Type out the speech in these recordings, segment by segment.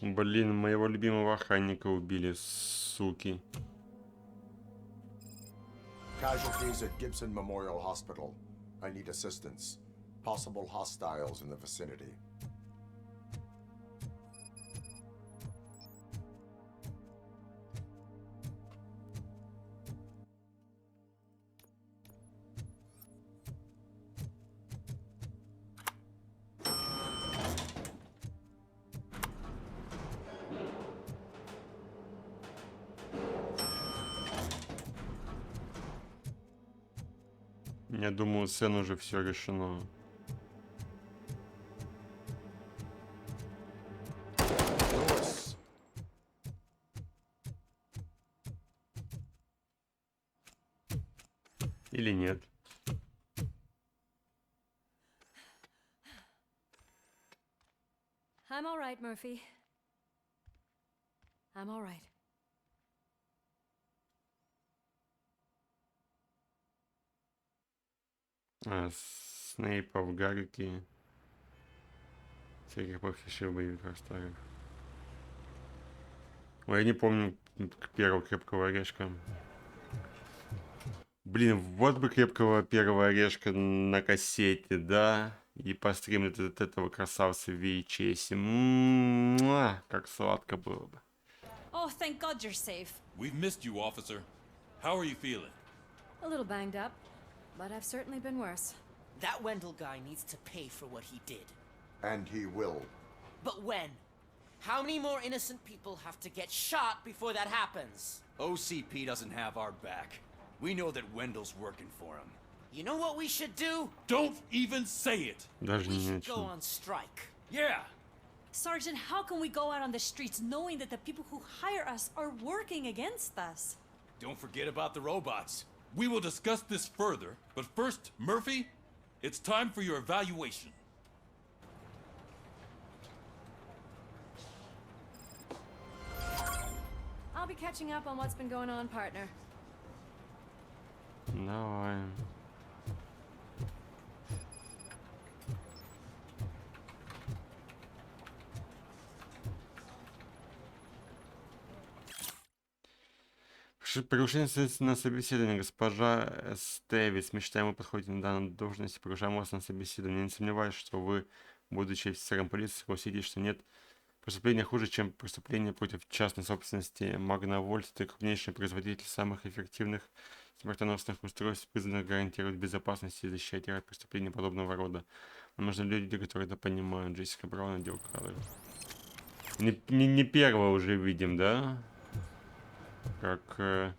Блин, моего любимого охранника убили, суки. Casualties at Gibson Memorial Hospital. I need assistance. Possible hostiles in the vicinity. Я думаю, сцену уже все решено. Lewis. Или нет? I'm all right, Murphy. I'm all right. Снейпов, Гарики. Всяких плохих боевиков старых. Ой, я не помню первого крепкого орешка. Блин, вот бы крепкого первого орешка на кассете, да? И постримить от этого красавца в VHS. Как сладко было бы. Oh, thank God you're safe. We've missed you, officer. How are you feeling? A little banged up, but I've certainly been worse. That Wendell guy needs to pay for what he did. And he will. But when? How many more innocent people have to get shot before that happens? OCP doesn't have our back. We know that Wendell's working for him. You know what we should do? Don't even say it! Даже We не should go начну. on strike. Yeah! Sergeant, how can we go out on the streets knowing that the people who hire us are working against us? Don't forget about the robots. We will discuss this further, but first, Murphy, it's time for your evaluation. I'll be catching up on what's been going on, partner. Давай. Приглашение на собеседование. Госпожа Стевис. Мечтаем, вы подходите на данную должность. Приглашаем вас на собеседование. Не сомневаюсь, что вы, будучи офицером полиции, согласитесь, что нет преступления хуже, чем преступление против частной собственности. Магнавольт — это крупнейший производитель самых эффективных смертоносных устройств, призванных гарантировать безопасность и защищать от преступлений подобного рода. Нам нужны люди, которые это понимают. Джессика Браун, отдел кадров. Не первого уже видим, да? Как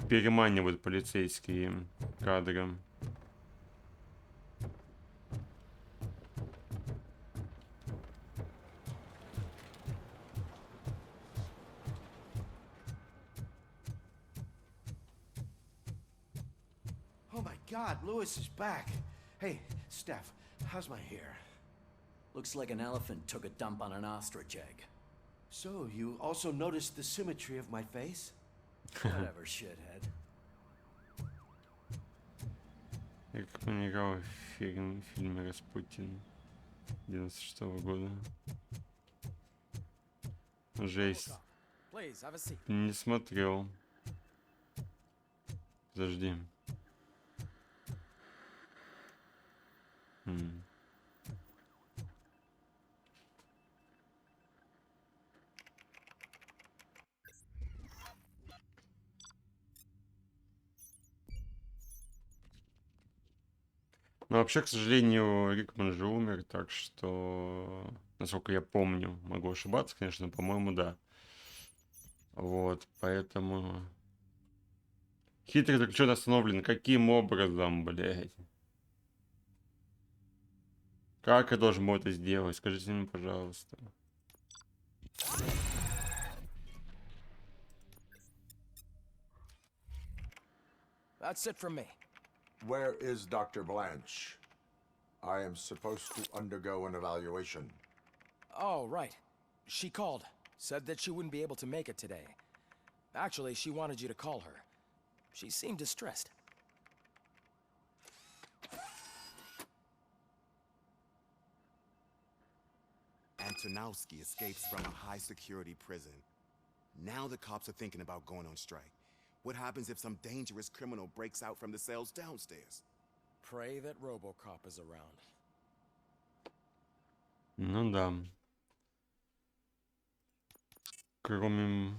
переманивают полицейские кадры. Oh my God, Lewis is back. Hey, Steph, how's my hair? Looks like an elephant took a dump on an ostrich egg. So, you also noticed the symmetry of my face? Whatever, shithead. Я как он играл в фильме «Распутин» 96-го года. Жесть. Please, have a seat. Не смотрел. Подожди. Ну, вообще, к сожалению, Рикман же умер, так что, насколько я помню, могу ошибаться, конечно, но, по-моему, да. Вот, поэтому... Хитрый заключен остановлен. Каким образом, блядь? Как я должен был это сделать? Скажите мне, пожалуйста. That's it from me. Where is Dr. Blanche? I am supposed to undergo an evaluation. Oh, right. She called. Said that she wouldn't be able to make it today. Actually, she wanted you to call her. She seemed distressed. Antonowski escapes from a high-security prison. Now the cops are thinking about going on strike. What happens if some dangerous criminal breaks out from the cells downstairs? Pray that RoboCop is around. Ну да. Кроме...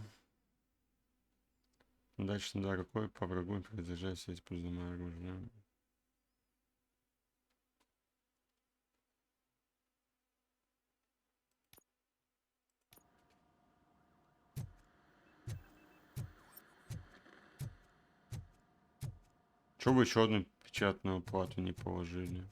Дальше да, какой по врагу продолжает сеть поднимая оружие. Чего вы еще одну печатную плату не положили?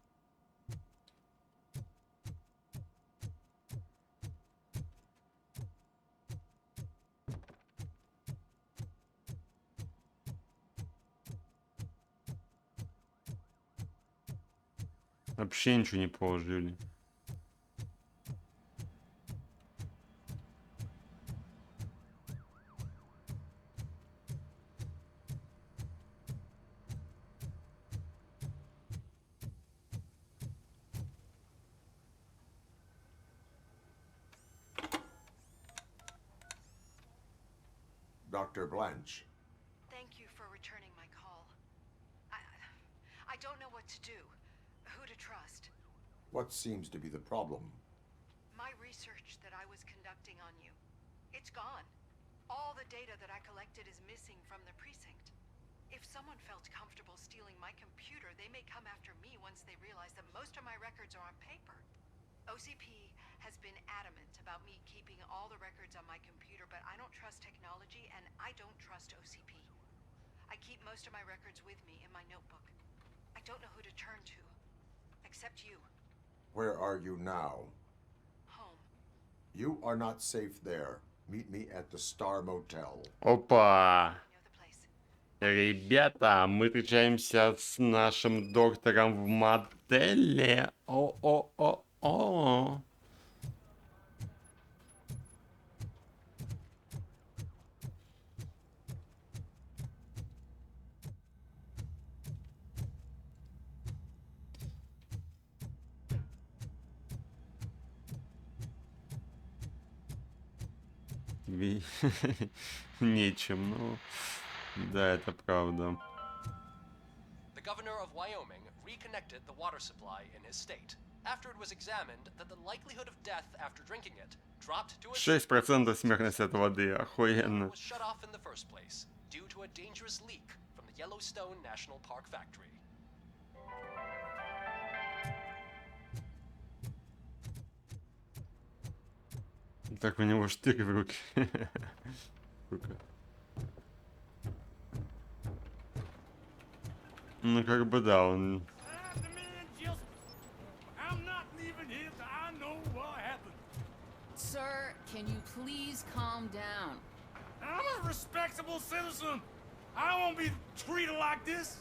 Вообще ничего не положили. Dr. Blanche. Thank you for returning my call. I don't know what to do. Who to trust. What seems to be the problem? My research that I was conducting on you. It's gone. All the data that I collected is missing from the precinct. If someone felt comfortable stealing my computer, they may come after me once they realize that most of my records are on paper. OCP has been adamant about me keeping all the records on my computer, but I don't trust technology and I don't trust OCP. I keep most of my records with me in my notebook. I don't know who to turn to, except you. Where are you now? Home. You are not safe there. Meet me at the Star Motel. Опа! Know the place. Ребята, мы встречаемся с нашим доктором в мотеле. О-о-о-о. Нечем, ну, да, это правда. The governor of Wyoming reconnected the water supply in his state after it was examined that the likelihood of death after drinking it dropped to a 6% смертность от воды, охуенно. was shut off in the first place due to a dangerous leak from the Yellowstone National Park factory. Так у него штык в руке. Сука. Ну как бы да, он... Sir, can you please calm down? I'm a respectable citizen. I won't be treated like this.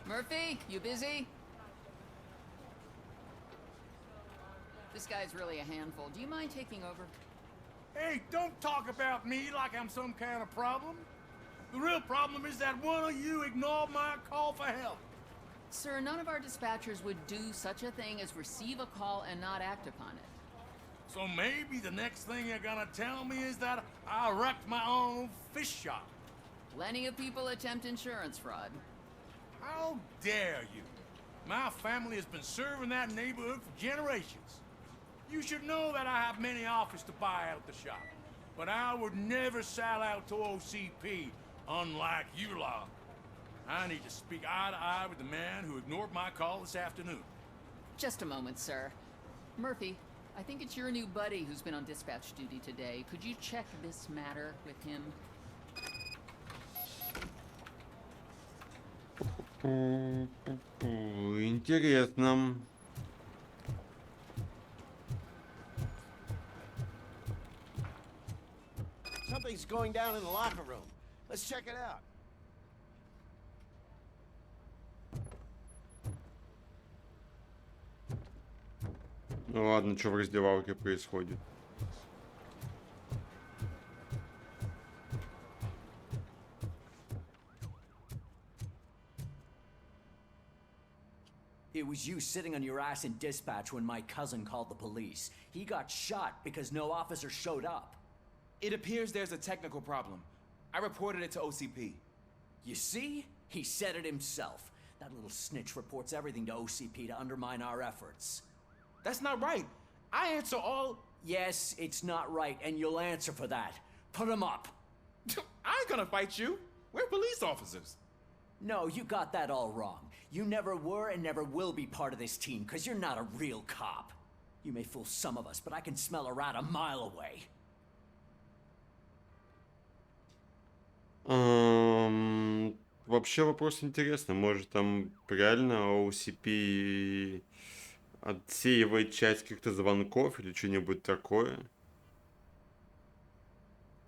Murphy, you busy? This guy's really a handful. Do you mind taking over? Hey, don't talk about me like I'm some kind of problem. The real problem is that one of you ignored my call for help. Sir, none of our dispatchers would do such a thing as receive a call and not act upon it. So maybe the next thing you're gonna tell me is that I wrecked my own fish shop. Plenty of people attempt insurance fraud. How dare you? My family has been serving that neighborhood for generations. You should know that I have many offers to buy out the shop. But I would never sell out to OCP, unlike you lot. I need to speak eye to eye with the man who ignored my call this afternoon. Just a moment, sir. Murphy, I think it's your new buddy who's been on dispatch duty today. Could you check this matter with him? Интересно. Something's going down in the locker room. Let's check it out. Ну ладно, что в раздевалке происходит? It was you sitting on your ass in dispatch when my cousin called the police. He got shot because no officer showed up. It appears there's a technical problem. I reported it to OCP. You see? He said it himself. That little snitch reports everything to OCP to undermine our efforts. That's not right. I answer all... Yes, it's not right, and you'll answer for that. Put him up. I ain't gonna fight you. We're police officers. No, you got that all wrong. You never were and never will be part of this team, because you're not a real cop. You may fool some of us, but I can smell a rat a mile away. Вообще вопрос интересный. Может там реально OCP отсеивает часть каких-то звонков или что-нибудь такое?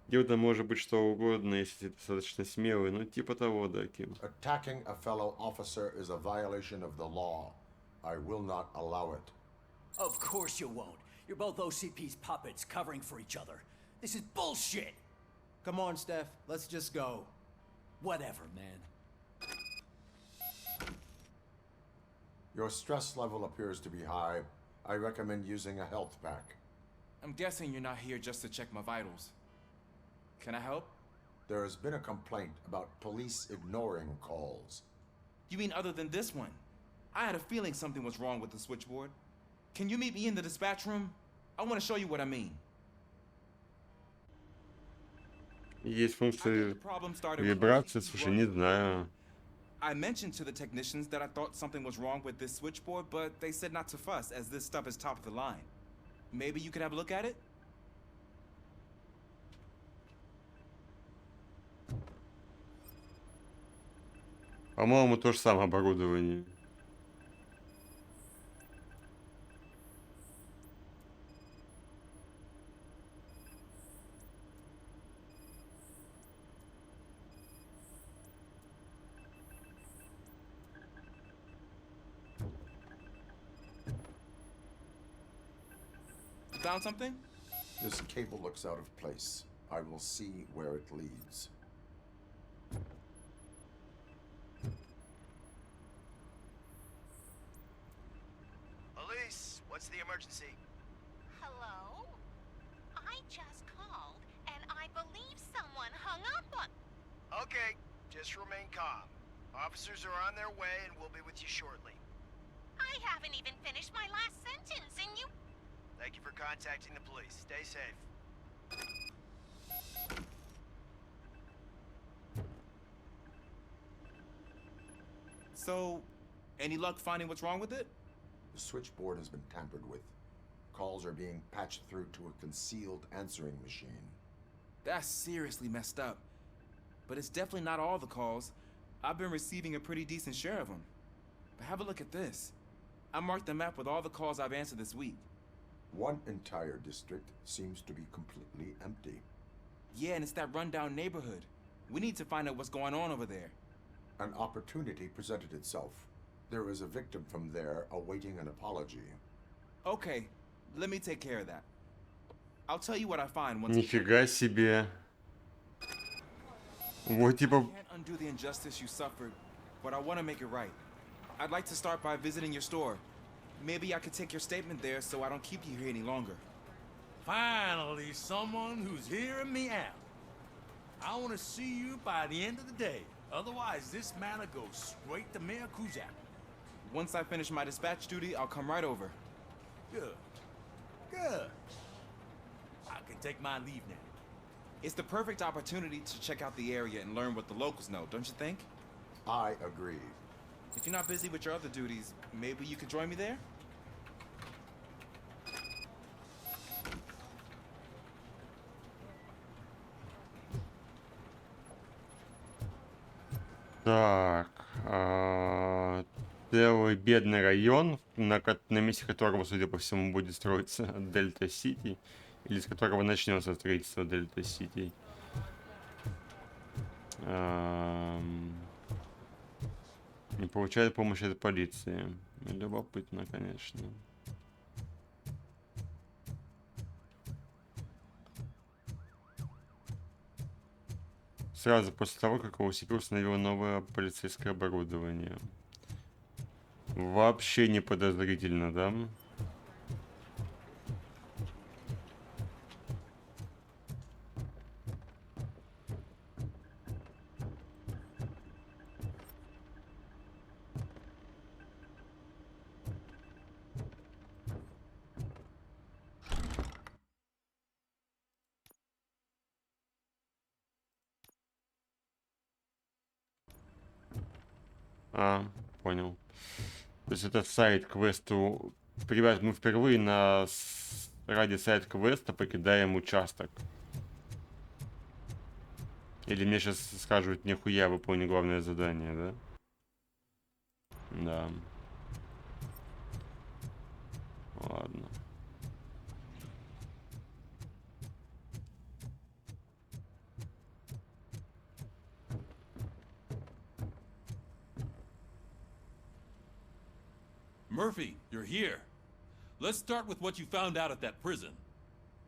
Где-то может быть что угодно, если ты достаточно смелый, ну типа того, да, Ким. Attacking a fellow officer is a violation of the law. I will not allow it. Of course you won't. You're both OCP's puppets covering for each other. This is bullshit! Come on, Steph. Let's just go. Whatever, man. Your stress level appears to be high. I recommend using a health pack. I'm guessing you're not here just to check my vitals. Can I help? There has been a complaint about police ignoring calls. You mean other than this one? I had a feeling something was wrong with the switchboard. Can you meet me in the dispatch room? I want to show you what I mean. Есть функция вибрации, слушай, не знаю. I mentioned to the technicians that I thought something was wrong with this switchboard, but they said not to fuss, as this stuff is top of the line. Maybe you could have a look at it? По-моему, то же самое оборудование. Found something? This cable looks out of place. I will see where it leads. Elise, what's the emergency? Hello? I just called, and I believe someone hung up on... Okay, just remain calm. Officers are on their way and we'll be with you shortly. I haven't even finished my last sentence, and you... Thank you for contacting the police. Stay safe. So, any luck finding what's wrong with it? The switchboard has been tampered with. Calls are being patched through to a concealed answering machine. That's seriously messed up. But it's definitely not all the calls. I've been receiving a pretty decent share of them. But have a look at this. I marked the map with all the calls I've answered this week. One entire district seems to be completely empty. Yeah, and it's that rundown neighborhood. We need to find out what's going on over there. An opportunity presented itself. There is a victim from there awaiting an apology. Okay, let me take care of that. I'll tell you what I find once. Нифига себе. Вот типа. I can't undo the injustice you suffered, but I want to make it right. I'd like to start by visiting your store. Maybe I could take your statement there so I don't keep you here any longer. Finally, someone who's hearing me out. I want to see you by the end of the day. Otherwise, this matter goes straight to Mayor Kuzak. Once I finish my dispatch duty, I'll come right over. Good. Good. I can take my leave now. It's the perfect opportunity to check out the area and learn what the locals know, don't you think? I agree. If you're not busy with your other duties, maybe you could join me there? Так, целый бедный район, на месте которого, судя по всему, будет строиться Дельта-Сити, или с которого начнется строительство Дельта-Сити. Не получает помощи от полиции. Любопытно, конечно. Сразу после того, как OCP установила новое полицейское оборудование. Вообще не подозрительно, да? Понял. То есть это сайт квесту. Ребят, мы впервые ради сайт квеста покидаем участок. Или мне сейчас скажут, нихуя, выполни главное задание, да? Да. Ладно. Murphy, you're here. Let's start with what you found out at that prison.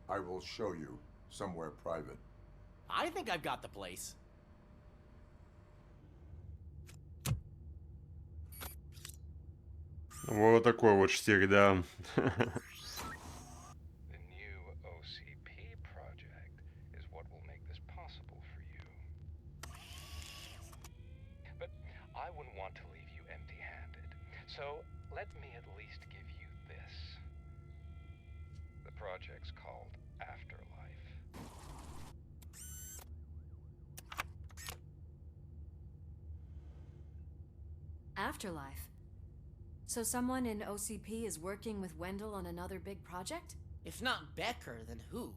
I will show you somewhere private. I think I've got the place. Вот такой вот штирь, да. So, let me at least give you this. The project's called Afterlife. Afterlife. So someone in OCP is working with Wendell on another big project? If not Becker, then who?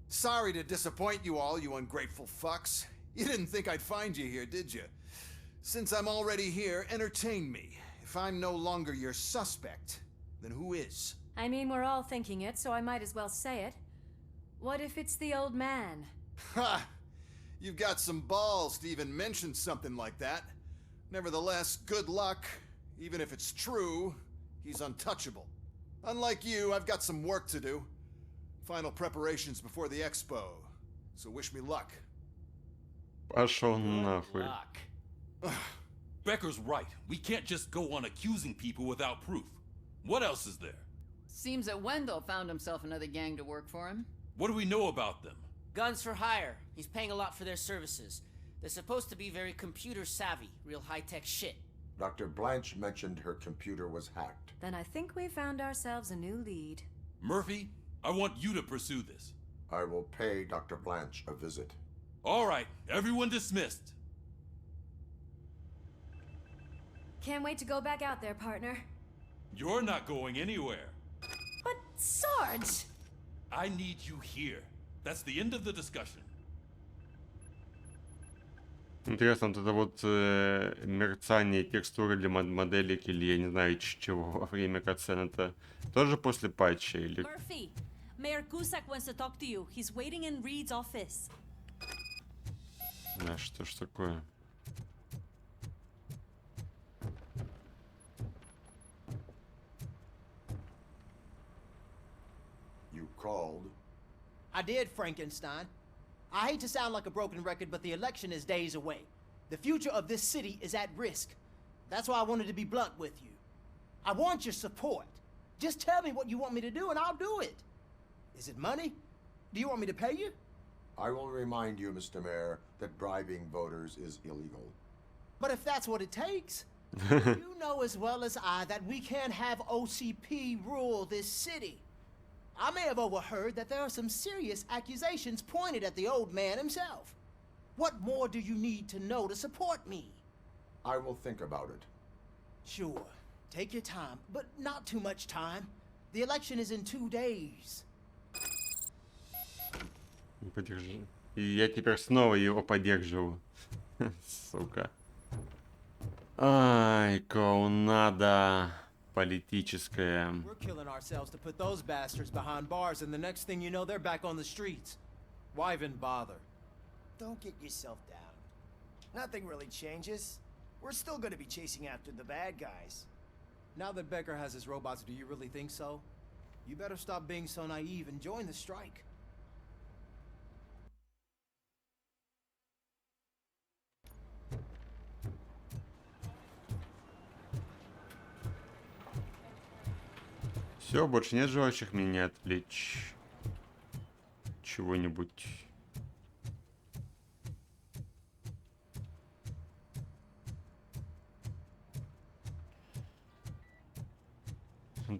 Sorry to disappoint you all, you ungrateful fucks. You didn't think I'd find you here, did you? Since I'm already here, entertain me. If I'm no longer your suspect, then who is? I mean, we're all thinking it, so I might as well say it. What if it's the old man? Ha! You've got some balls to even mention something like that. Nevertheless, good luck. Even if it's true, he's untouchable. Unlike you, I've got some work to do. Final preparations before the expo. So wish me luck. Пошел нахуй. Becker's right. We can't just go on accusing people without proof. What else is there? Seems that Wendell found himself another gang to work for him. What do we know about them? Guns for hire. He's paying a lot for their services. They're supposed to be very computer savvy, real high-tech shit. Dr. Blanche mentioned her computer was hacked. Then I think we found ourselves a new lead. Murphy, I want you to pursue this. I will pay Dr. Blanche a visit. All right, everyone dismissed. Can't wait to go back out there, partner. You're not going anywhere. But, Sarge! I need you here. That's the end of the discussion. Интересно, вот это вот мерцание текстуры для моделек или я не знаю чего во время катсцен, это тоже после патча или... Murphy, Mayor Cusack wants to talk to you. He's waiting in Reed's office. Да, что ж такое? You called? I did, Frankenstein. I hate to sound like a broken record, but the election is days away. The future of this city is at risk. That's why I wanted to be blunt with you. I want your support. Just tell me what you want me to do and I'll do it. Is it money? Do you want me to pay you? I will remind you, Mr. Mayor, that bribing voters is illegal. But if that's what it takes, you know as well as I that we can't have OCP rule this city. I may have overheard that there are some serious accusations pointed at the old man himself. What more do you need to know to support me? I will think about it. Sure. Take your time, but not too much time. The election is in 2 days. Подержи. И я теперь снова его поддерживаю. Сука. Ай, клоунада политическая. We're killing ourselves to put those bastards behind bars, and the next thing you know, they're back on the streets. Why even bother? Don't get yourself down. Nothing really changes. We're still gonna be chasing after the bad guys. Now that Becker has his robots, do you really think so? You better stop being so naive and join the strike. Все, больше нет желающих меня отвлечь. Чего-нибудь.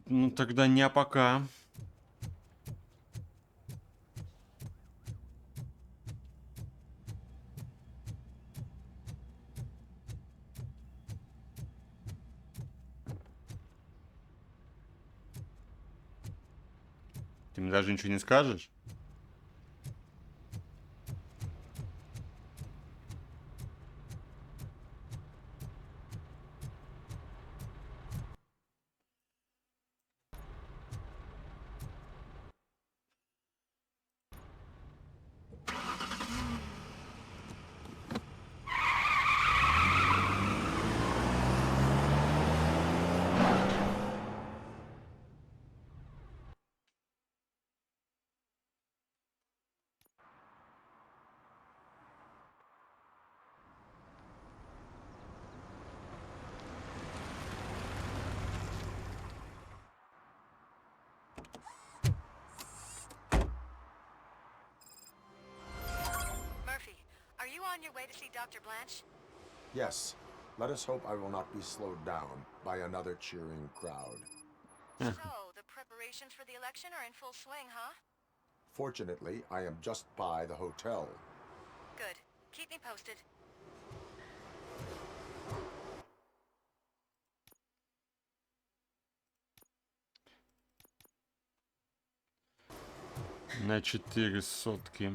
Ну тогда не пока. Ты мне даже ничего не скажешь? Murphy, are you on your way to see Dr. Blanche? Yes. Let us hope I will not be slowed down by another cheering crowd. So, the preparations for the election are in full swing, huh? Fortunately, I am just by the hotel. Good. Keep me posted. На 4 сотки.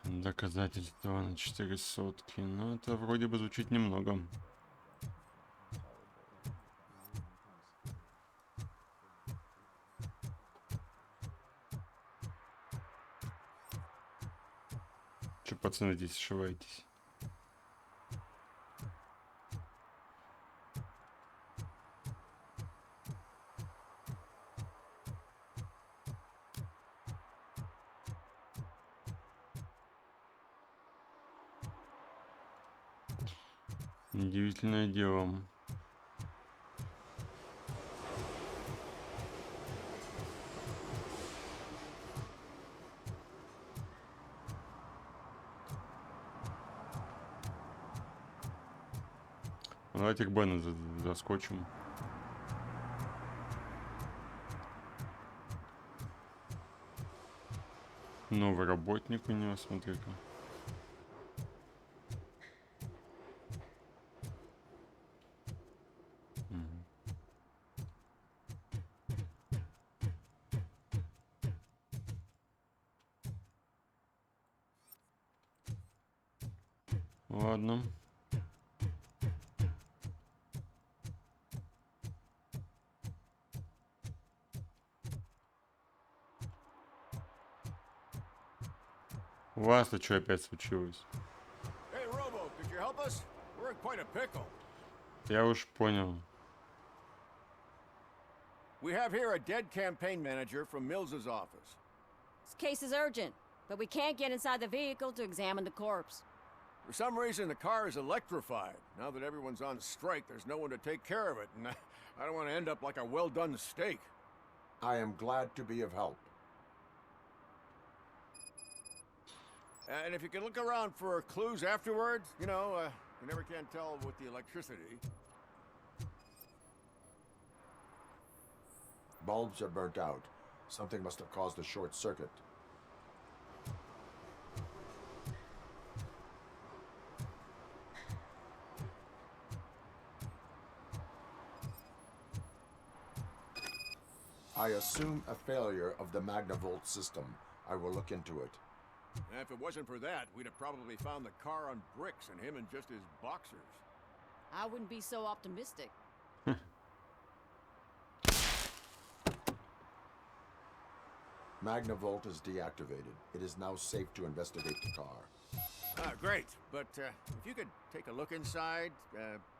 Доказательства на 4 сотки. Но это вроде бы звучит немного. Че, пацаны, здесь ошиваетесь? Удивительное дело. Давайте к Бену заскочим. Новый работник у него, смотри-ка. Ладно. У вас-то что опять случилось? Hey, Robo, could you help us? We're in quite a pickle. Я уж понял. We have here a dead campaign manager from Mills's office. This case is urgent, but we can't get inside the vehicle to examine the corpse. For some reason, the car is electrified. Now that everyone's on strike, there's no one to take care of it, and I don't want to end up like a well-done steak. I am glad to be of help. And if you can look around for clues afterwards, you know, you never can tell with the electricity. Bulbs are burnt out. Something must have caused a short circuit. I assume a failure of the Magnavolt system. I will look into it. And if it wasn't for that, we'd have probably found the car on bricks and him in just his boxers. I wouldn't be so optimistic. Magnavolt is deactivated. It is now safe to investigate the car. Ah, great. But if you could take a look inside,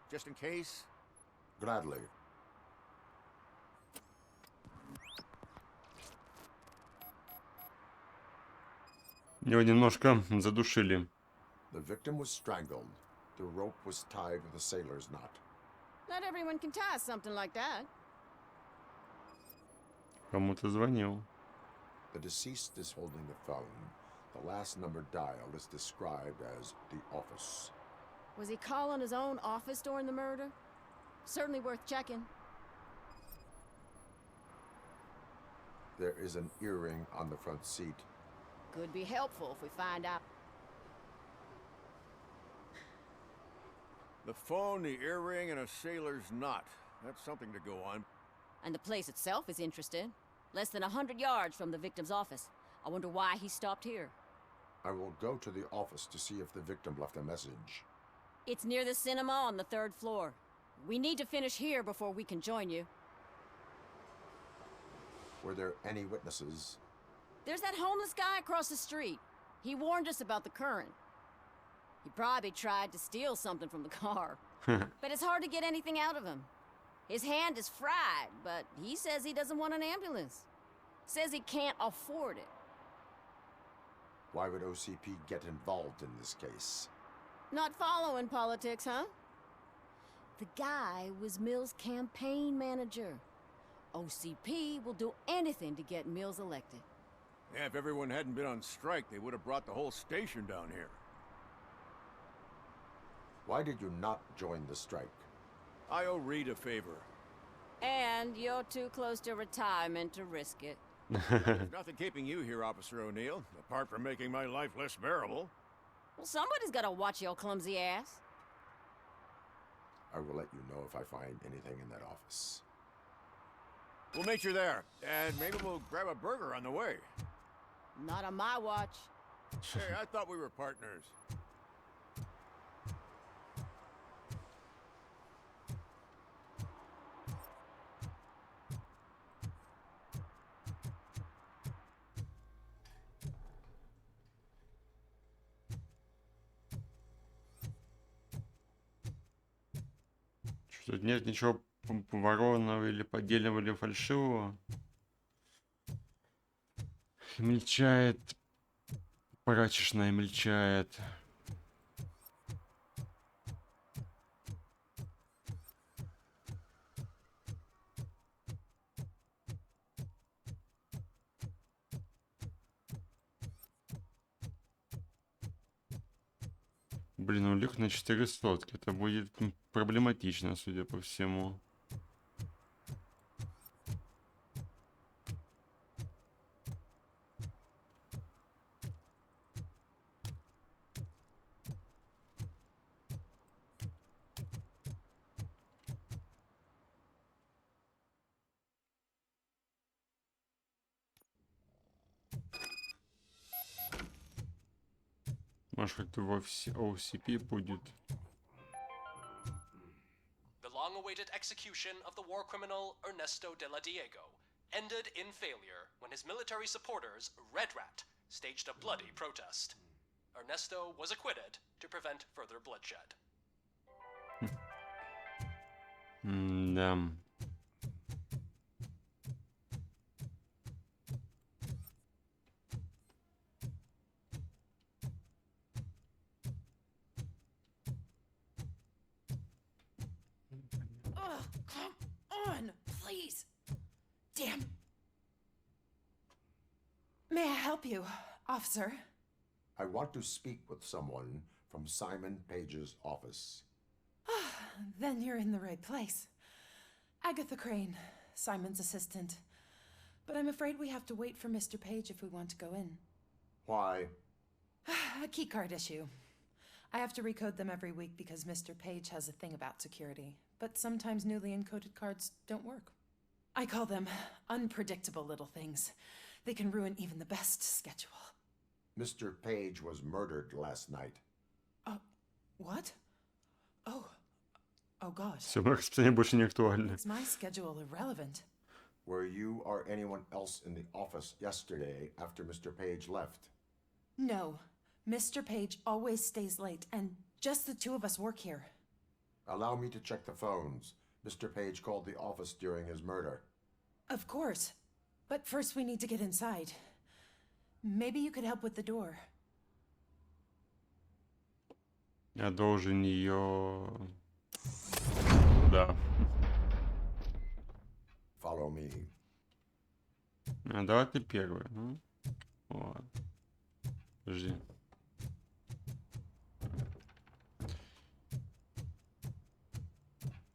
just in case. Gladly. Его немножко задушили. The victim was strangled. The rope was tied with a sailor's knot. Not everyone can tie something like that. Кому-то звонил. The deceased is holding the phone. The last number dialed is described as the office. Was he calling his own office during the murder? Certainly worth checking. There is an earring on the front seat. Could be helpful if we find out. The phone, the earring, and a sailor's knot. That's something to go on. And the place itself is interesting. Less than 100 yards from the victim's office. I wonder why he stopped here. I will go to the office to see if the victim left a message. It's near the cinema on the 3rd floor. We need to finish here before we can join you. Were there any witnesses? There's that homeless guy across the street. He warned us about the current. He probably tried to steal something from the car. But it's hard to get anything out of him. His hand is fried, but he says he doesn't want an ambulance. Says he can't afford it. Why would OCP get involved in this case? Not following politics, huh? The guy was Mills' campaign manager. OCP will do anything to get Mills elected. Yeah, if everyone hadn't been on strike, they would have brought the whole station down here. Why did you not join the strike? I owe Reed a favor. And you're too close to retirement to risk it. There's nothing keeping you here, Officer O'Neill, apart from making my life less bearable. Well, somebody's gotta watch your clumsy ass. I will let you know if I find anything in that office. We'll meet you there, and maybe we'll grab a burger on the way. Not on my watch. Hey, I thought we were partners. Что тут нет ничего ворованного или поддельного или фальшивого. Мельчает. Прачечная мельчает. Блин, улик на 4 сотки. Это будет проблематично, судя по всему. Может, как-то в OCP будет. The long-awaited execution of the war criminal Ernesto de la Diego ended in failure when his military supporters, Red Rat, staged a bloody protest. Ernesto was acquitted to prevent further bloodshed. Да. Come on, please. Damn. May I help you, officer? I want to speak with someone from Simon Page's office. Then you're in the right place. Agatha Crane, Simon's assistant. But I'm afraid we have to wait for Mr. Page if we want to go in. Why? A keycard issue. I have to recode them every week because Mr. Page has a thing about security. But sometimes newly encoded cards don't work. I call them unpredictable little things. They can ruin even the best schedule. Mr. Page was murdered last night. What? Oh gosh. Все, мое расписание больше не актуально. Makes my schedule irrelevant. Were you or anyone else in the office yesterday after Mr. Page left? No. Mr. Page always stays late, and just the two of us work here. Allow me to check the phones. Mr. Page called the office during his murder. Of course. But first we need to get inside. Maybe you could help with the door. Я должен ее... Да. Follow me. Давай ты первый. Ну, ладно. Подожди.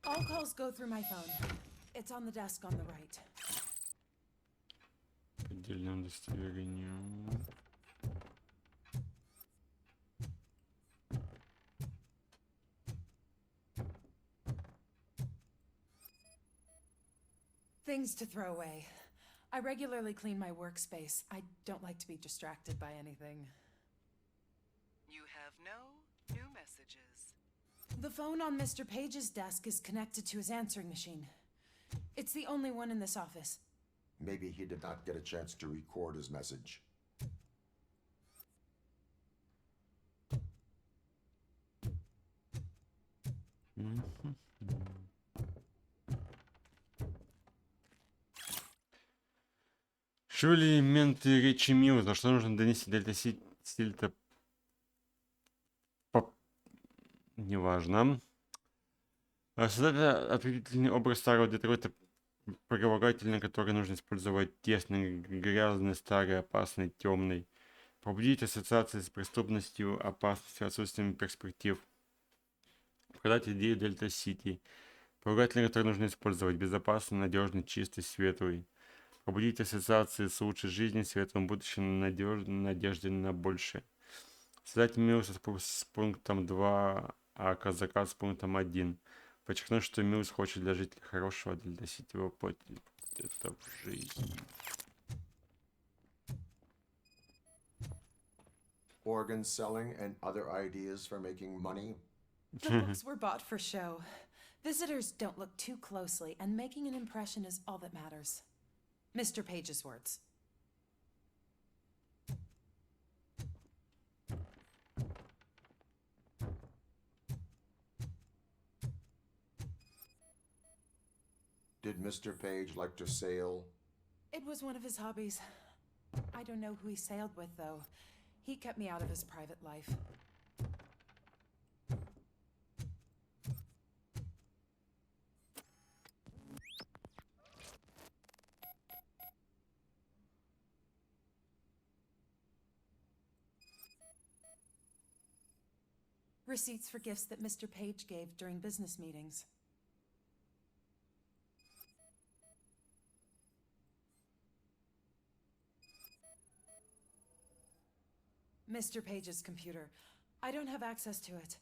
All calls go through my phone. It's on the desk on the right. Поддельное удостоверение. Things to throw away. I regularly clean my workspace. I don't like to be distracted by anything. You have no new messages. The phone on Mr. Page's desk is connected to his answering machine. It's the only one in this office. Maybe he did not get a chance to record his message. Что элементы речи Милза? Что нужно донести для стиля-то? Неважно. Создать определенный образ старого Детройта прилагательный, который нужно использовать тесный, грязный, старый, опасный, темный. Пробудить ассоциации с преступностью, опасностью, отсутствием перспектив. Продать идею Дельта-Сити. Прилагательный, который нужно использовать безопасный, надежный, чистый, светлый. Пробудить ассоциации с лучшей жизнью, светлым будущим, надежде на большее. Создать Милс с пунктом 2, а казака с пунктом 1. Подчеркнуть, что Милс хочет для жителей хорошего, для Сити воплотить это в жизнь. Organ selling and other ideas for making money? The books were bought for show. Visitors don't look too closely, and making an impression is all that matters. Mr. Page's words. Did Mr. Page like to sail? It was one of his hobbies. I don't know who he sailed with, though. He kept me out of his private life. Receipts for gifts that Mr. Page gave during business meetings. Mr. Page's computer. I don't have access to it.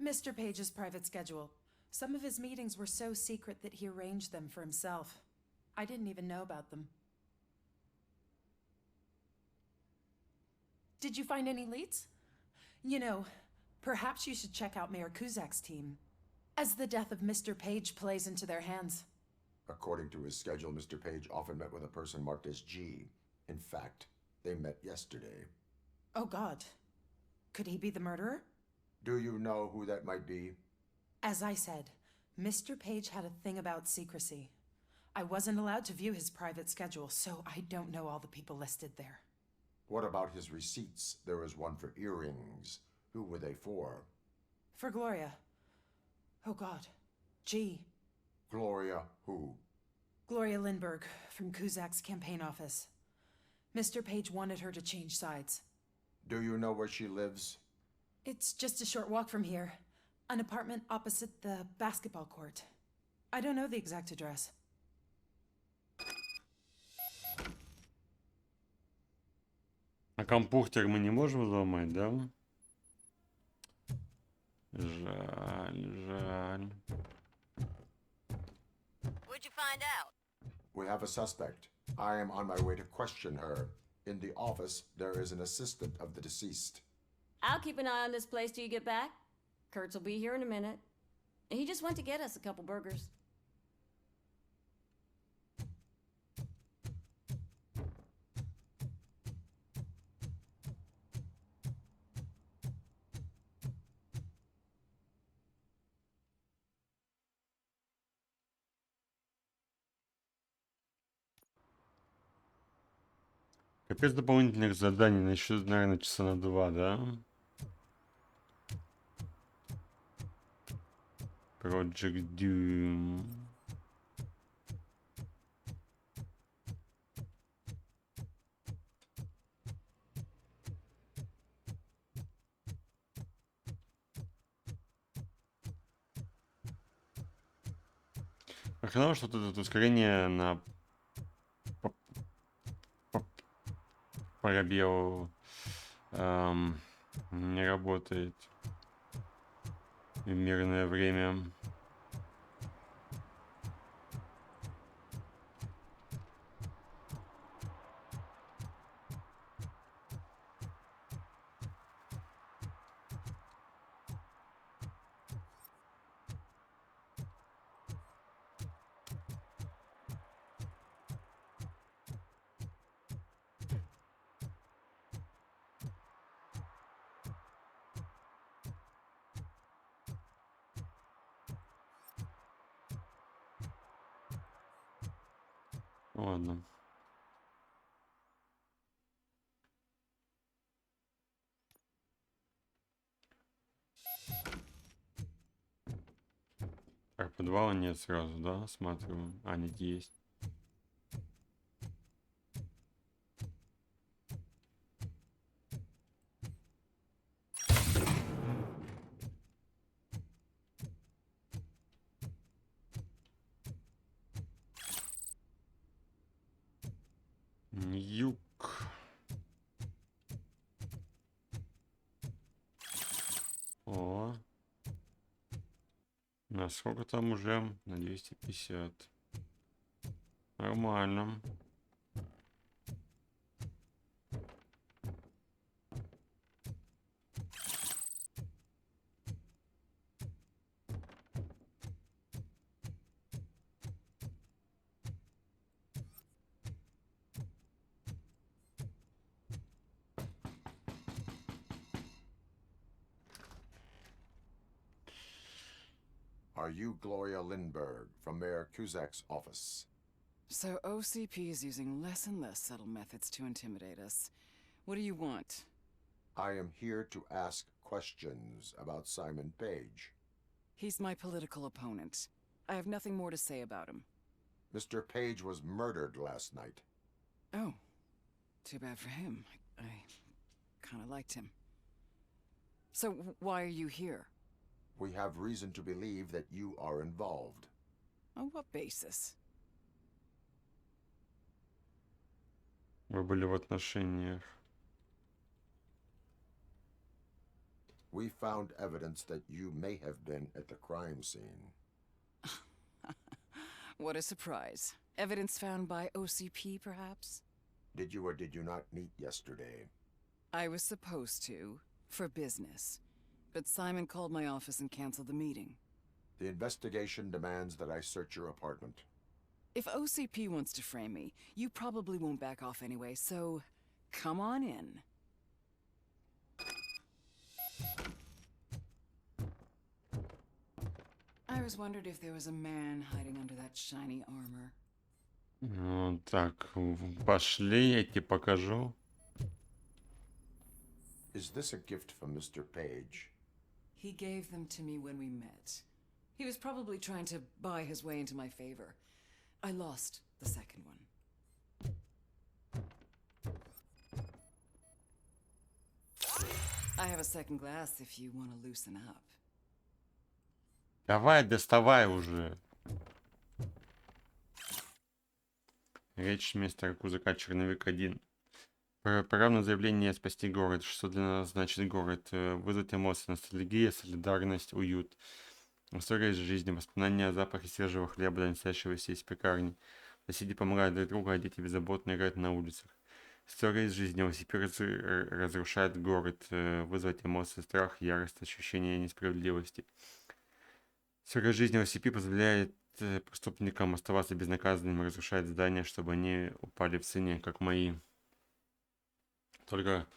Mr. Page's private schedule. Some of his meetings were so secret that he arranged them for himself. I didn't even know about them. Did you find any leads? You know, perhaps you should check out Mayor Kuzak's team, as the death of Mr. Page plays into their hands. According to his schedule, Mr. Page often met with a person marked as G. In fact, they met yesterday. Oh, God. Could he be the murderer? Do you know who that might be? As I said, Mr. Page had a thing about secrecy. I wasn't allowed to view his private schedule, so I don't know all the people listed there. What about his receipts? There was one for earrings. Who were they for? For Gloria. Oh, God. G. Gloria who? Gloria Lindbergh, from Kuzak's campaign office. Mr. Page wanted her to change sides. Do you know where she lives? It's just a short walk from here. An apartment opposite the basketball court. I don't know the exact address. А компьютер мы не можем взломать, да? Жаль, жаль. What'd you find out? We have a suspect. I am on my way to question her. In the office, there is an assistant of the deceased. I'll keep an eye on this place till you get back. Kurtz will be here in a minute. He just went to get us a couple burgers. Капец дополнительных заданий, начнут, наверное, часа на 2, да? Project Doom. Охренало, что тут ускорение на пробел не работает в мирное время. Ладно. Так, подвала нет сразу, да? Осматриваем. А, нет, есть. Юг. О. На сколько там уже? На 250. Нормально. Are you Gloria Lindbergh from Mayor Cusack's office? So OCP is using less and less subtle methods to intimidate us. What do you want? I am here to ask questions about Simon Page. He's my political opponent. I have nothing more to say about him. Mr. Page was murdered last night. Oh. Too bad for him. I kind of liked him. So why are you here? We have reason to believe that you are involved. On what basis? Вы были в отношениях. We found evidence that you may have been at the crime scene. What a surprise. Evidence found by OCP, perhaps? Did you or did you not meet yesterday? I was supposed to, for business. But Simon called my office and canceled the meeting. The investigation demands that I search your apartment. If OCP wants to frame me, you probably won't back off anyway, so come on in. I was wondering if there was a man hiding under that shiny armor. Ну, так, пошли, я тебе покажу. Is this a gift from Mr. Page? He gave them to me when we met. He was probably trying to buy his way into my favor. I lost the second one. I have a second glass if you want to loosen up. Давай, доставай уже. Речь мистера Кузака, черновик 1. Право на заявление спасти город. Что для нас значит город? Вызвать эмоции, ностальгия, солидарность, уют. История из жизни, воспоминания о запахе свежего хлеба, доносящегося из пекарни. Соседи помогают друг другу, а дети беззаботно играют на улицах. История из жизни. OCP разрушает город. Вызвать эмоции, страх, ярость, ощущение несправедливости. История жизни OCP позволяет преступникам оставаться безнаказанными, разрушает здания, чтобы они упали в цене, как мои. Только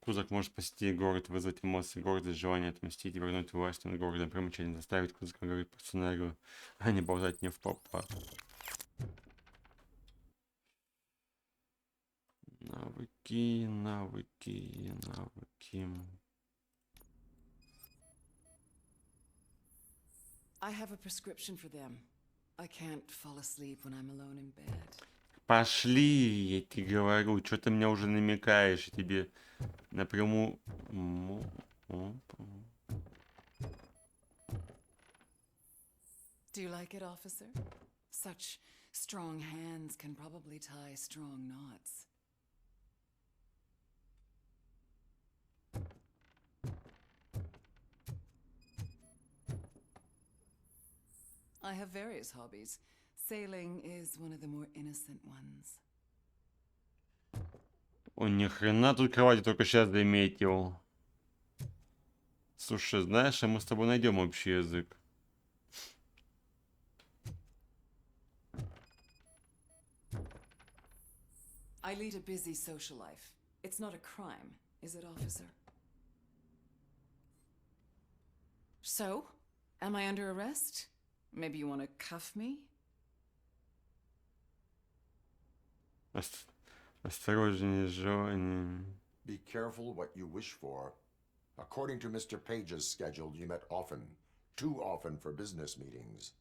Кузак может спасти город, вызвать эмоции города, желание отмстить и вернуть власть над городом. Примечание заставить Кузака говорить по сценарию, а не болтать не в попад. Навыки. навыки, навыки, навыки. I have a prescription for them. I can't fall asleep when I'm alone in bed. Пошли, я тебе говорю, что ты меня уже намекаешь, я тебе напрямую... Do you like it, officer? Such strong hands can probably tie strong knots. I have various hobbies. Sailing is one of the more innocent ones. О, ни хрена тут кровать, я только сейчас заметил. Слушай, знаешь, а мы с тобой найдем общий язык. I lead a busy social life. It's not a crime, is it, officer? So, am I under arrest? Maybe you want to cuff me? Осторожнее, Джонни. Be careful what you wish for. According to Mr. Page's schedule, you met often. Too often for business meetings.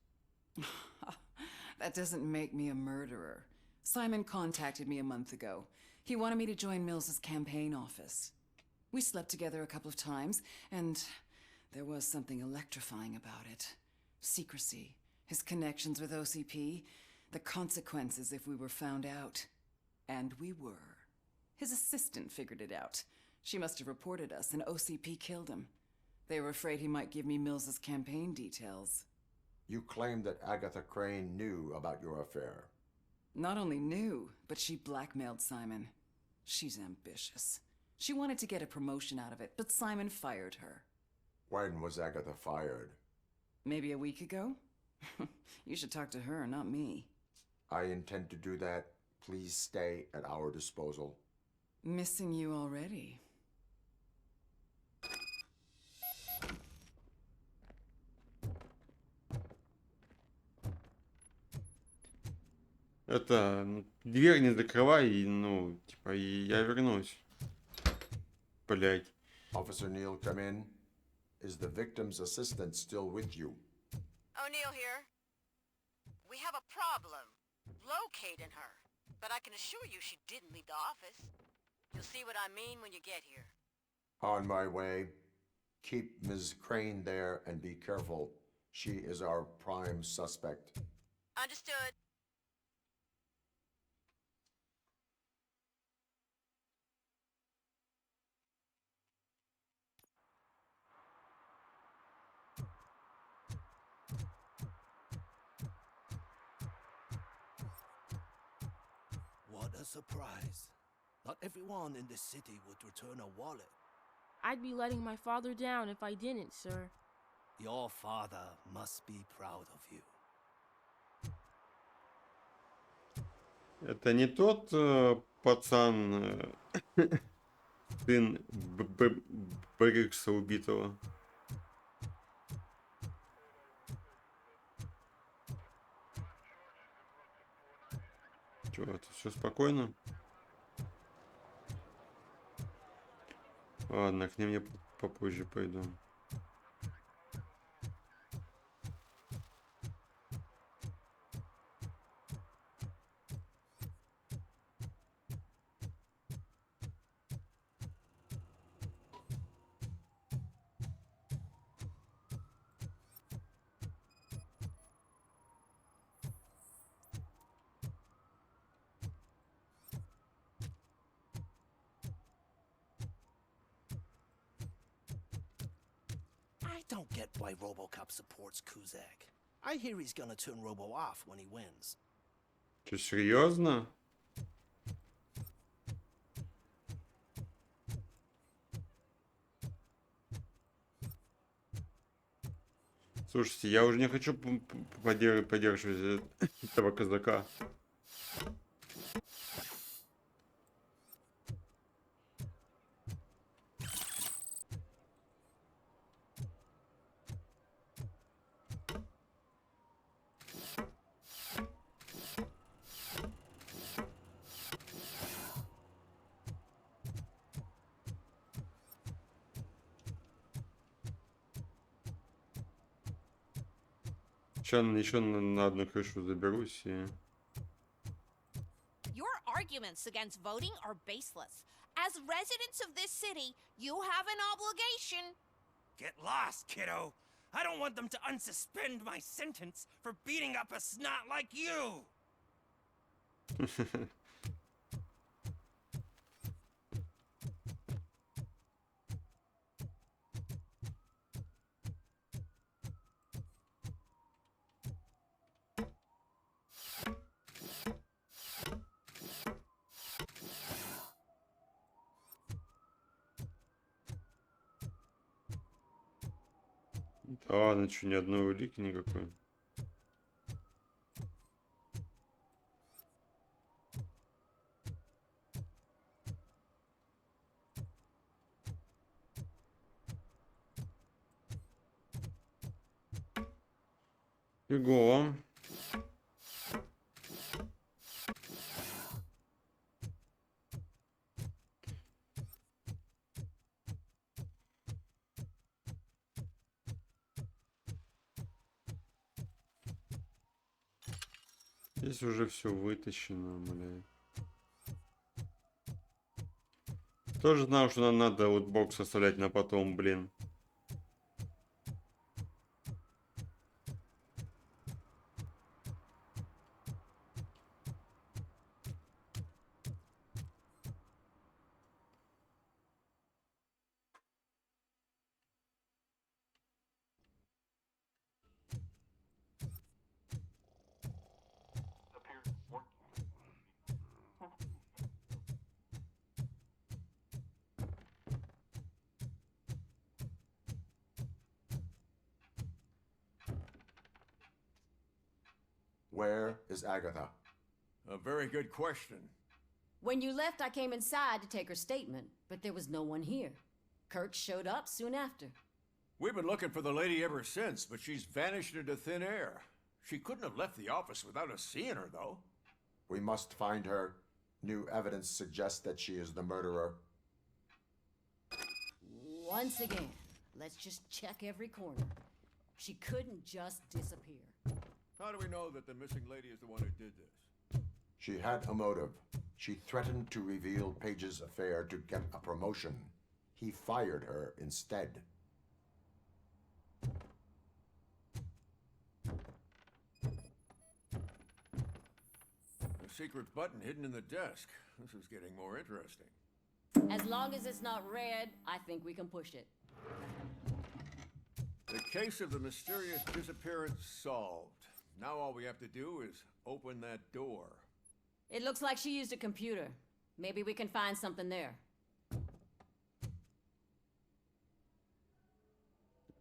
That doesn't make me a murderer. Simon contacted me a month ago. He wanted me to join Mills's campaign office. We slept together a couple of times, and there was something electrifying about it. Secrecy, his connections with OCP, the consequences if we were found out. And we were. His assistant figured it out. She must have reported us, and OCP killed him. They were afraid he might give me Mills's campaign details. You claimed that Agatha Crane knew about your affair. Not only knew, but she blackmailed Simon. She's ambitious. She wanted to get a promotion out of it, but Simon fired her. When was Agatha fired? Maybe a week ago? You should talk to her, not me. I intend to do that. Please stay at our disposal. Missing you already. Это, дверь не закрывай, и, ну, типа, и я вернусь. Блять. Officer Neal, come in. Is the victim's assistant still with you? O'Neill here. We have a problem locating her, but I can assure you she didn't leave the office. You'll see what I mean when you get here. On my way. Keep Ms. Crane there and be careful. She is our prime suspect. Understood. What a surprise. Not everyone in this city would return a wallet. I'd be letting my father down if I didn't, sir. Your father must be proud of you. Это не тот пацан, сын Брикса убитого. Чё, это все спокойно? Ладно, к ним я попозже пойду. I don't get why RoboCop supports Kuzak. I hear he's gonna turn Robo off when he wins. Что, серьезно? Слушайте, я уже не хочу поддерживать этого казака. Еще на одну крышу заберусь и... Your arguments against voting are baseless. As residents of this city, you have an obligation. Get lost, kiddo. I don't want them to unsuspend my sentence for beating up a snot like you. Да ладно, что, ни одной улики никакой. Фигово. Здесь уже все вытащено, блядь. Тоже знал, что нам надо вот бокс оставлять на потом, блин. Where is Agatha? A very good question. When you left, I came inside to take her statement, but there was no one here. Kurt showed up soon after. We've been looking for the lady ever since, but she's vanished into thin air. She couldn't have left the office without us seeing her, though. We must find her. New evidence suggests that she is the murderer. Once again, let's just check every corner. She couldn't just disappear. How do we know that the missing lady is the one who did this? She had a motive. She threatened to reveal Page's affair to get a promotion. He fired her instead. A secret button hidden in the desk. This is getting more interesting. As long as it's not red, I think we can push it. The case of the mysterious disappearance solved. Now all we have to do is open that door. It looks like she used a computer. Maybe we can find something there.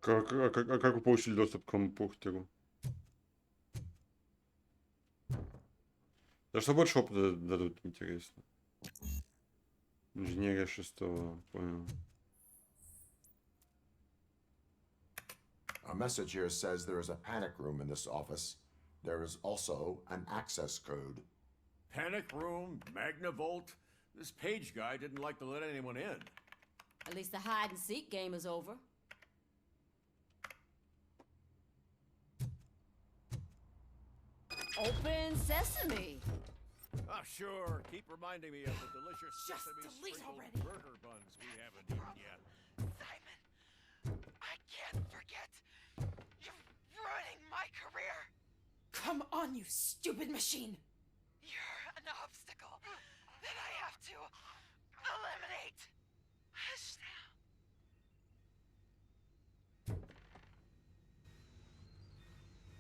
Как вы получили доступ к компьютеру? Да что больше опыта дадут, интересно. Инженерия 6-го, понял. A message here says there is a panic room in this office. There is also an access code. Panic room, Magnavolt. This Page guy didn't like to let anyone in. At least the hide-and-seek game is over. Open sesame! Ah, sure. Keep reminding me of the delicious Just sesame delete sprinkled already. burger buns we haven't eaten yet. Simon, I can't forget. You're ruining my career. Come on, you stupid machine! You're an obstacle that I have to eliminate. Hush now.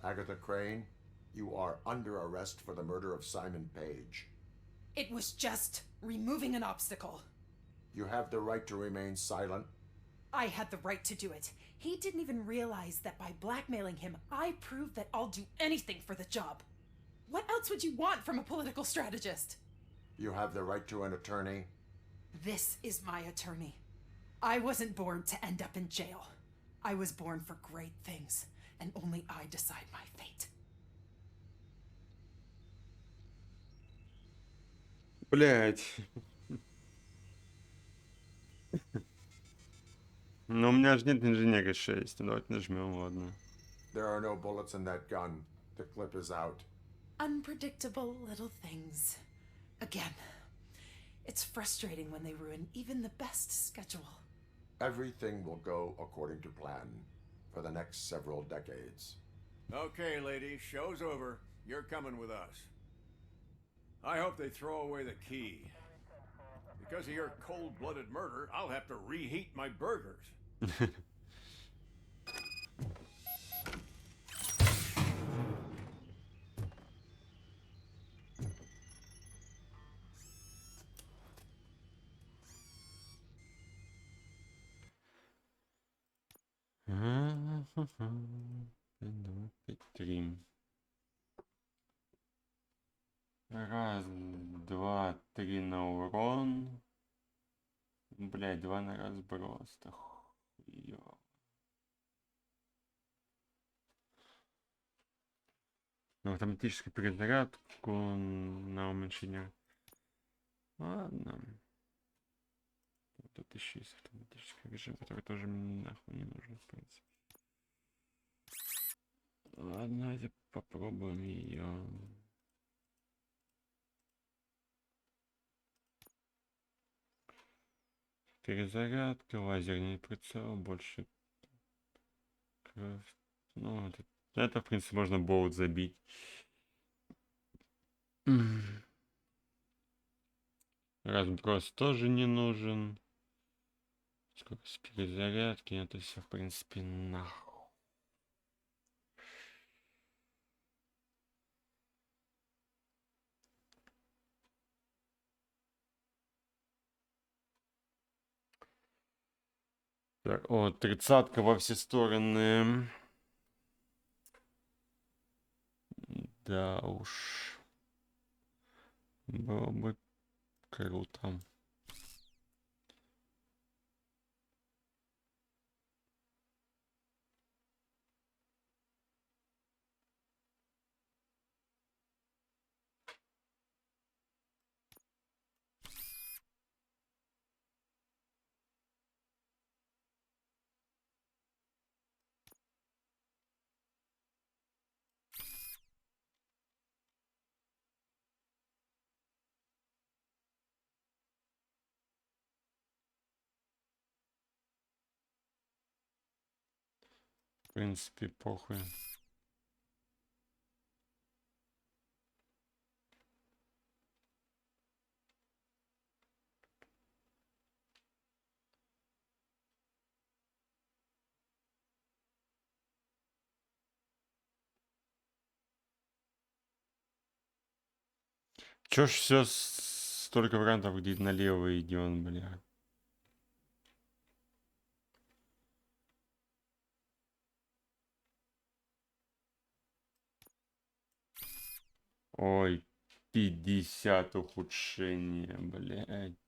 Agatha Crane, you are under arrest for the murder of Simon Page. It was just removing an obstacle. You have the right to remain silent. I had the right to do it. He didn't even realize that by blackmailing him, I proved that I'll do anything for the job. What else would you want from a political strategist? You have the right to an attorney. This is my attorney. I wasn't born to end up in jail. I was born for great things, and only I decide my fate. Блять. Но у меня же нет инженерии 6. Давайте нажмем, ладно. There are no bullets in that gun. The clip is out. Unpredictable little things. Again, it's frustrating when they ruin even the best schedule. Everything will go according to plan for the next several decades. Okay, ladies, show's over. You're coming with us. I hope they throw away the key. Because of your cold-blooded murder, I'll have to reheat my burgers. Два, пять, три. Раз, два, три на урон. Блять, два на разброс. Да хуёво. На автоматическую перезарядку, на уменьшение. Ладно. Тут еще есть автоматический режим, который тоже мне нахуй не нужен, в принципе. Ладно, давайте попробуем ее. Перезарядка, лазерный прицел, больше кровь. Ну, это в принципе можно болт забить. Разброс тоже не нужен. Скорость перезарядки, это все в принципе нахуй. Так, о, 30-ка во все стороны. Да уж. Было бы круто. В принципе, похуй. Чё ж все столько вариантов, где налево идет, бля. Ой, 50 ухудшения, блядь.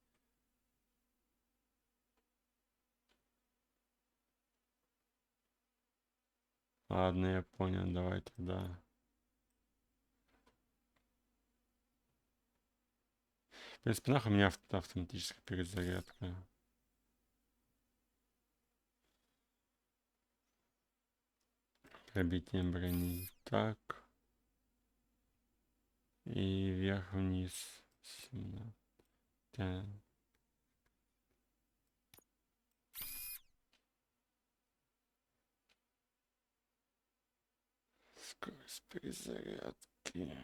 Ладно, я понял, давай тогда. В принципе, нахуй у меня автоматическая перезарядка. Пробитие брони. Так. И вверх-вниз. 17. Да. Скорость перезарядки.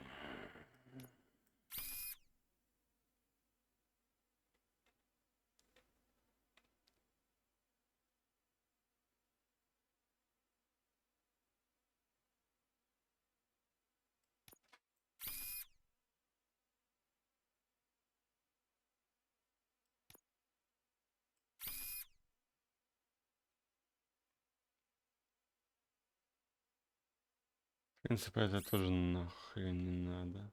В принципе, это тоже нахрен не надо.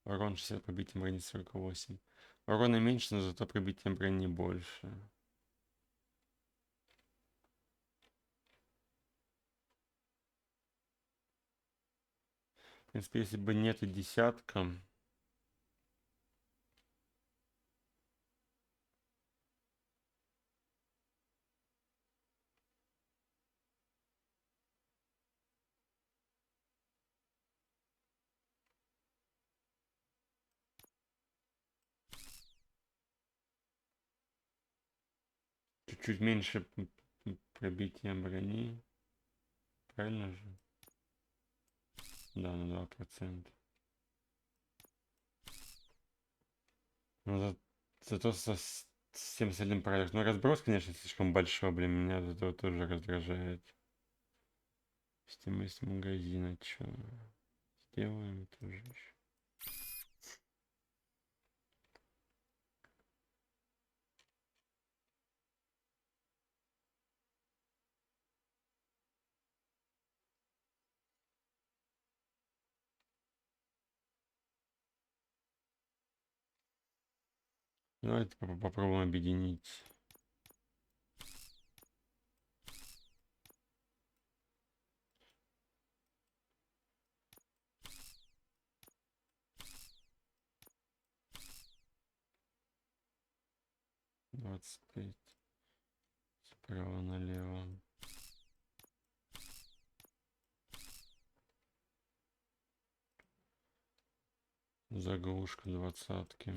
Урон 60, пробитие брони 48. Урона меньше, но зато пробитие брони больше. В принципе, если бы нету десятка. чуть меньше пробития брони. Правильно же? Да, на 2%. Ну, зато с тем остальным порядок. Ну, разброс, конечно, слишком большой, блин, меня от этого тоже раздражает. Стоимость магазина, чё? Сделаем тоже еще. Давайте попробуем объединить. Двадцать пять. Справа налево. Заглушка двадцатки.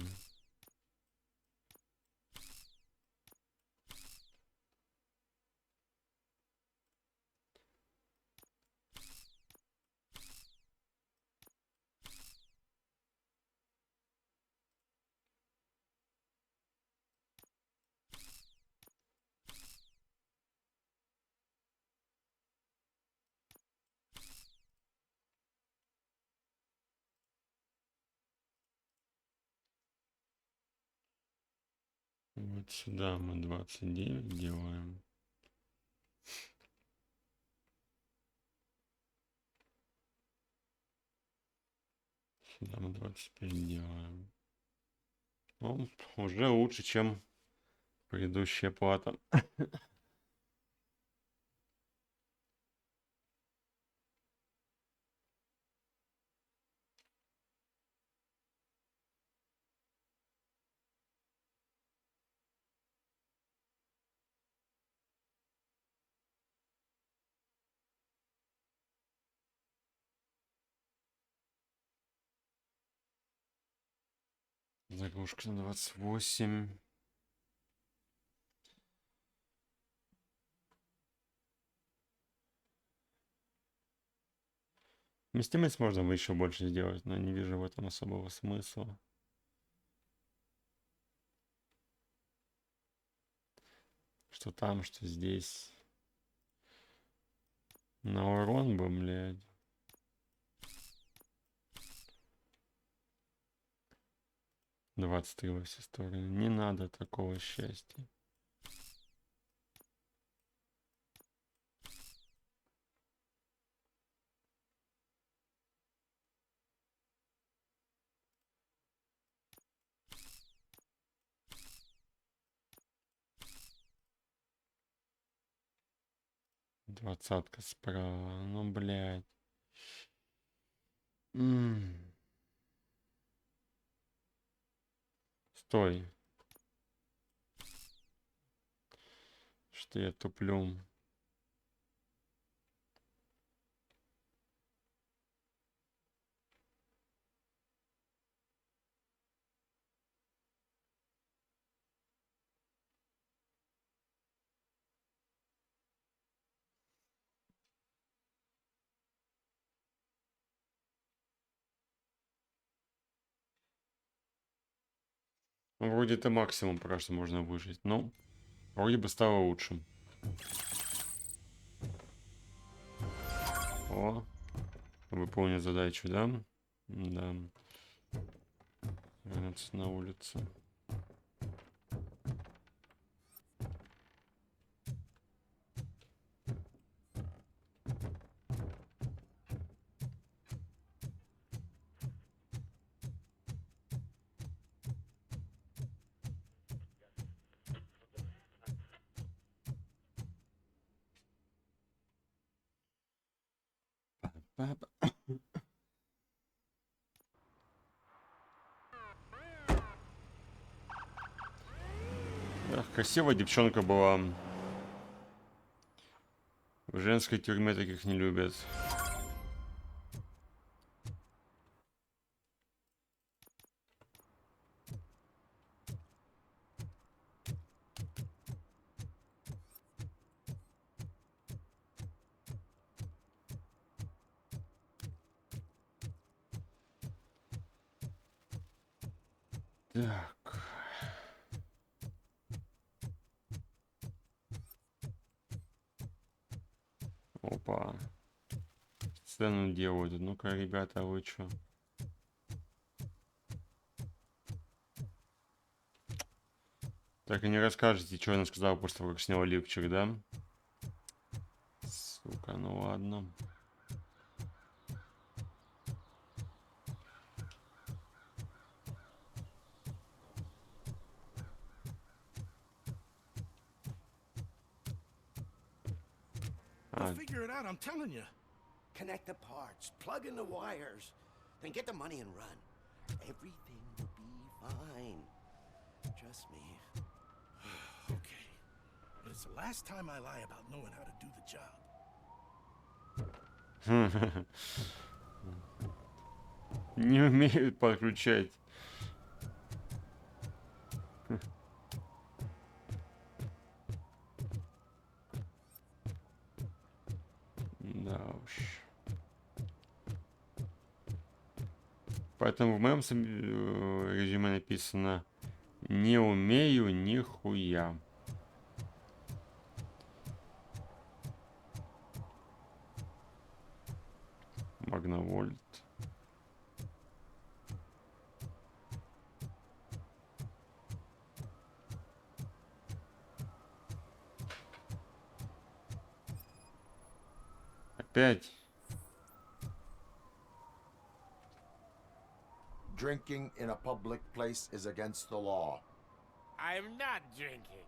Вот сюда мы 29 делаем. Сюда мы 25 делаем. Ну, уже лучше, чем предыдущая плата. Заглушка на 28. Вместимость можно бы еще больше сделать, но не вижу в этом особого смысла. Что там, что здесь. На урон бы, блядь. Двадцать во все стороны. Не надо такого счастья. Двадцатка справа. Ну, блядь. Стой. Что я туплю. Ну, вроде это максимум, пока что можно выжить. Но вроде бы стало лучше. О, выполнить задачу, да? Да. Вернуться на улицу. Папа. Эх, красивая девчонка была. В женской тюрьме таких не любят. Так. Опа. Сцену делают. Ну-ка, ребята, вы чё? Так и не расскажете, что она сказала после того, как снял лифчик, да? Сука, ну ладно. I'll figure it out, I'm telling you. Connect the parts, plug in the wires, then get the money and run. Everything will be fine. Trust me. Okay. But it's the last time I lie about knowing how to do the job. Не умеют подключать. Да уж. Поэтому в моем режиме написано: не умею нихуя. Магновольт. Опять. Drinking in a public place is against the law. I'm not drinking.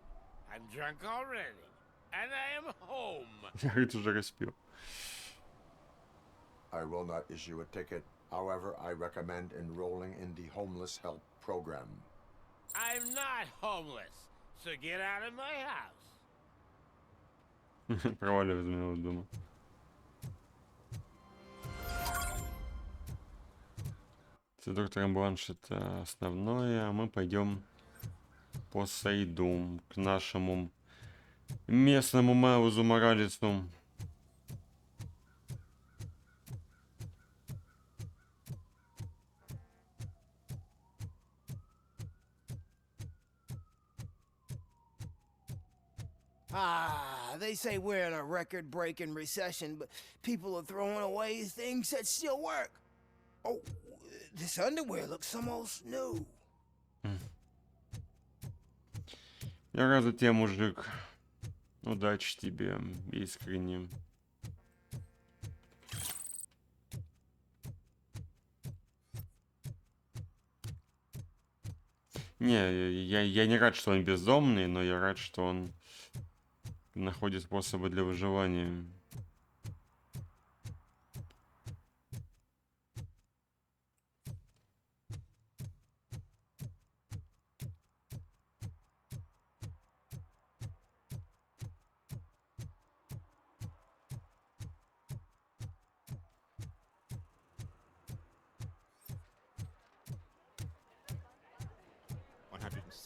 I'm drunk already. And I am home. Я, говорит, уже распил. I will not issue a ticket. However, I recommend enrolling in the homeless help program. I'm not homeless. So get out of my house. Проваливай из моего дома. С доктором Бланш это основное, а мы пойдем по Сайду к нашему местному Майлзу Моралесу. They say we're in a record-breaking recession, but people are throwing away things that still work. Oh, this underwear looks almost new. Я рад за тебя, мужик. Удачи тебе, искренне. Не, я не рад, что он бездомный, но я рад, что он находит способы для выживания.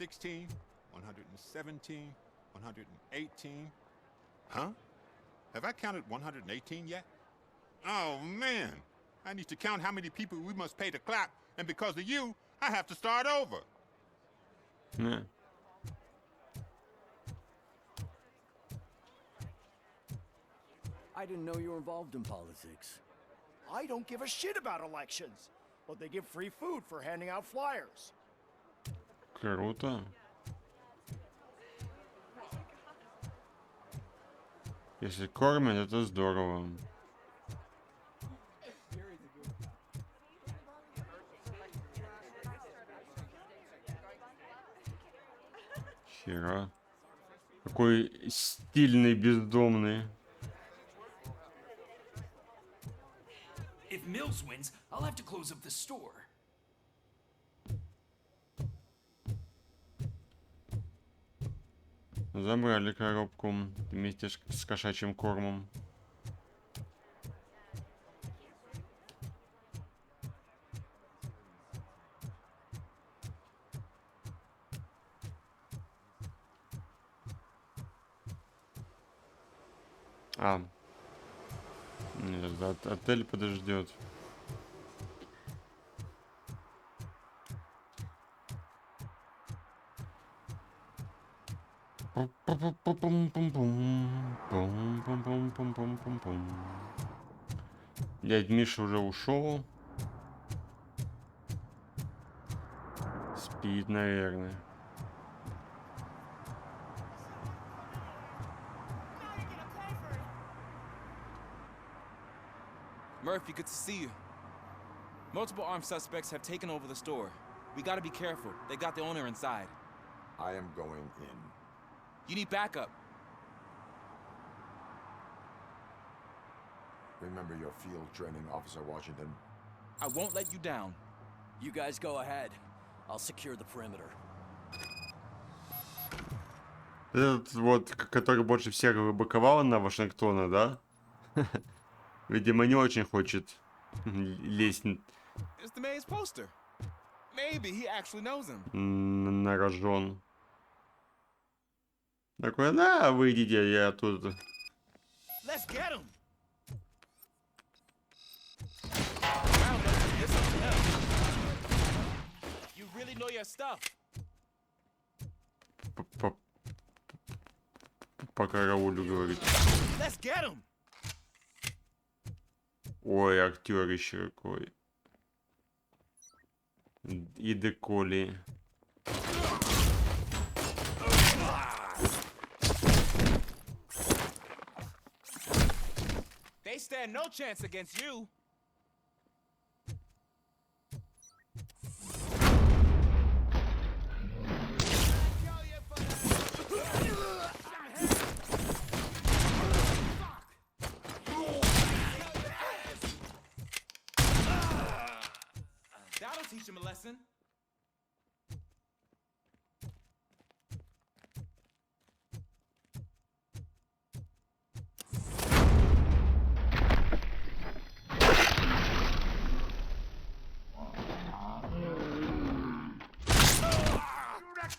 $116, $117, $118. Huh? Have I counted 118 yet? Oh, man. I need to count how many people we must pay to clap, and because of you, I have to start over. Yeah. I didn't know you were involved in politics. I don't give a shit about elections, but they give free food for handing out flyers. Круто. Если кормят, это здорово. Хера. Какой стильный бездомный. If Mills wins, I'll have to close up the store. Забрали коробку вместе с кошачьим кормом. Нет, отель подождет. Дядь Миша уже ушел. Спит, наверное. Murphy, good to see you. Multiple armed suspects have taken over the store. We gotta be careful. They got the owner inside. I am going in. You need backup. Remember your field training, Officer Washington. I won't let you down. You guys go ahead. I'll secure the perimeter. Этот вот, который больше всех выбаковал на Вашингтона, да? Видимо, не очень хочет лезть It's the mayor's poster. Maybe he actually knows him. на рожон. Такой, да, выйдите, я тут. Let's get him. You really know your stuff. По караулю говорит. Let's get him. Ой, актер еще какой. И деколи. They stand no chance against you. That'll teach him a lesson.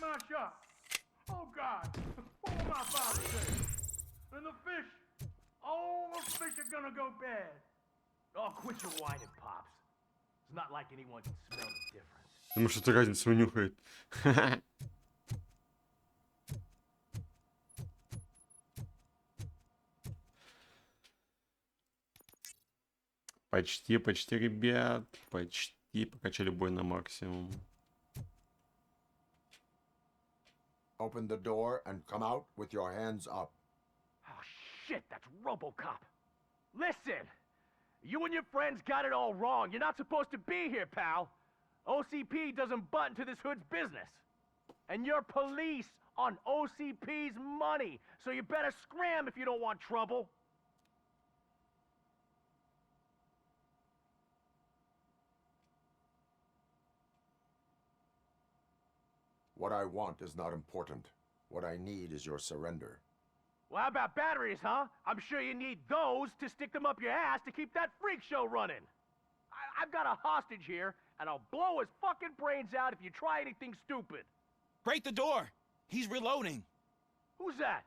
My shop. Oh God, what will my father say? And the fish, all the fish are gonna go bad. Oh, quit your whining, Pops. It's not like anyone can smell the difference. Потому что это разницу унюхает. Почти, ребят. Почти прокачали бой на максимум. Open the door and come out with your hands up. Oh shit, that's RoboCop. Listen, you and your friends got it all wrong. You're not supposed to be here, pal. OCP doesn't butt into this hood's business. And you're police on OCP's money, so you better scram if you don't want trouble. What I want is not important. What I need is your surrender. Well, how about batteries, huh? I'm sure you need those to stick them up your ass to keep that freak show running. I've got a hostage here, and I'll blow his fucking brains out if you try anything stupid. Break the door. He's reloading. Who's that?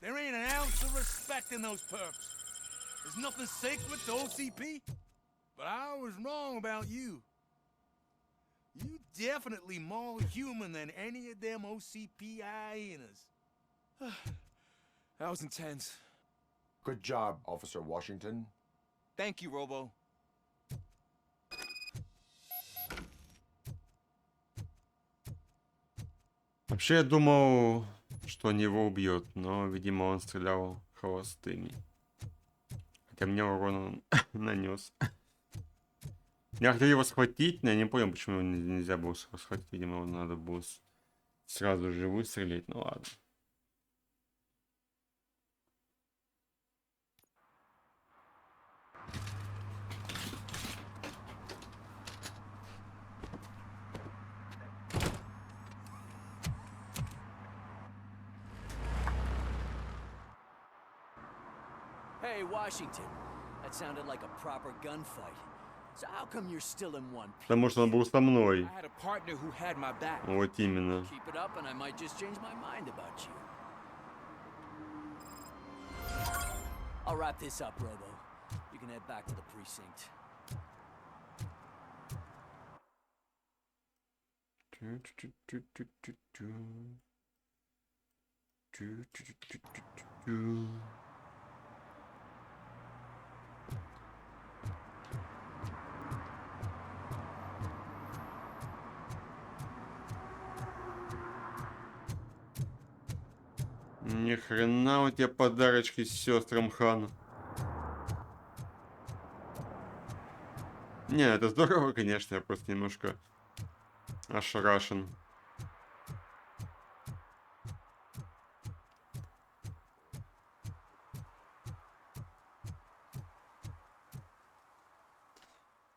There ain't an ounce of respect in those perps. There's nothing sacred to OCP. But I was wrong about you. You definitely more human than any of them OCP hyenas. That was intense. Good job, Officer Washington. Thank you, Robo. Вообще, я думал, что он его убьет, но, видимо, он стрелял холостыми. Хотя мне урон нанес. Я хотел его схватить, но я не понял, почему его нельзя было схватить. Видимо, его надо было сразу же выстрелить. Ну ладно. Hey, Washington. That sounded like a proper gunfight. So how come you're still in one piece? Потому что он был со мной. I had a partner who had my back. Вот именно. Keep it up and I might just change my mind about you. I'll wrap this up, Robo. You can head back to the precinct. Ни хрена у тебя подарочки с сестрам Хан. Не, это здорово, конечно, я просто немножко ошарашен.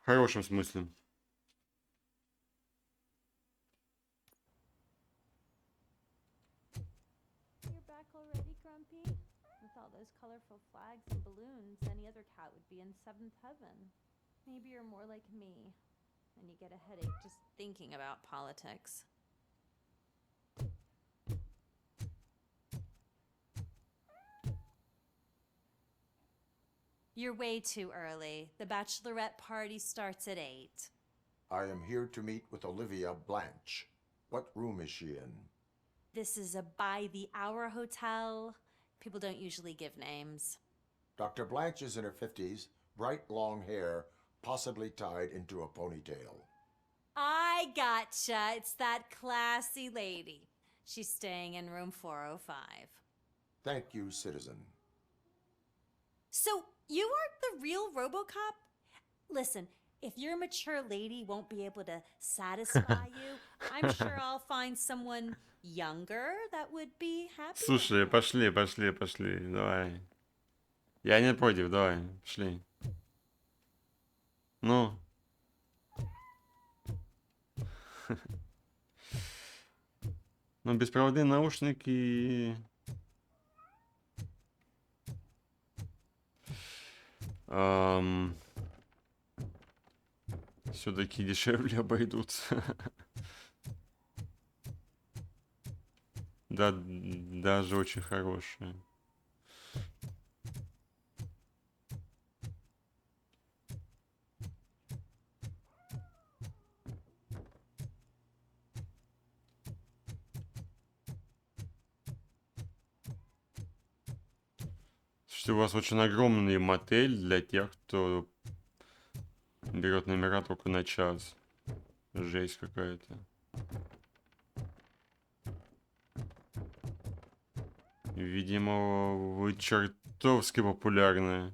В хорошем смысле. Already, Grumpy? With all those colorful flags and balloons, any other cat would be in seventh heaven. Maybe you're more like me, and you get a headache just thinking about politics. You're way too early. The bachelorette party starts at 8. I am here to meet with Olivia Blanche. What room is she in? This is a by-the-hour hotel. People don't usually give names. Dr. Blanche is in her 50s, bright long hair, possibly tied into a ponytail. I gotcha. It's that classy lady. She's staying in room 405. Thank you, citizen. So, you aren't the real RoboCop? Listen, if your mature lady won't be able to satisfy you, I'm sure I'll find someone younger that would be happy. Слушай, пошли. Давай. Я не против, давай. Пошли. Ну. Ну, беспроводные наушники... все-таки дешевле обойдутся. Да, даже очень хорошие. Слушайте, у вас очень огромный мотель для тех, кто берет номера только на час. Жесть какая-то. Видимо, вы чертовски популярны.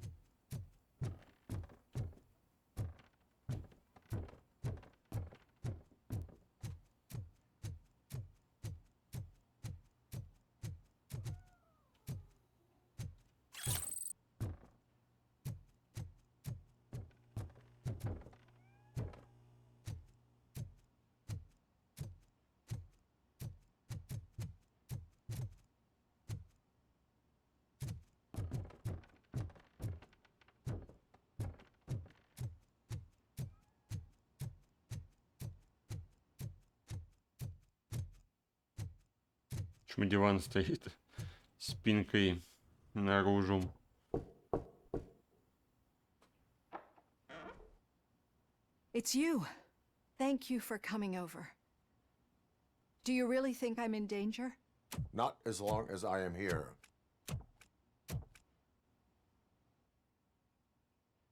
Почему диван стоит спинкой наружу? It's you. Thank you for coming over. Do you really think I'm in danger? Not as long as I am here.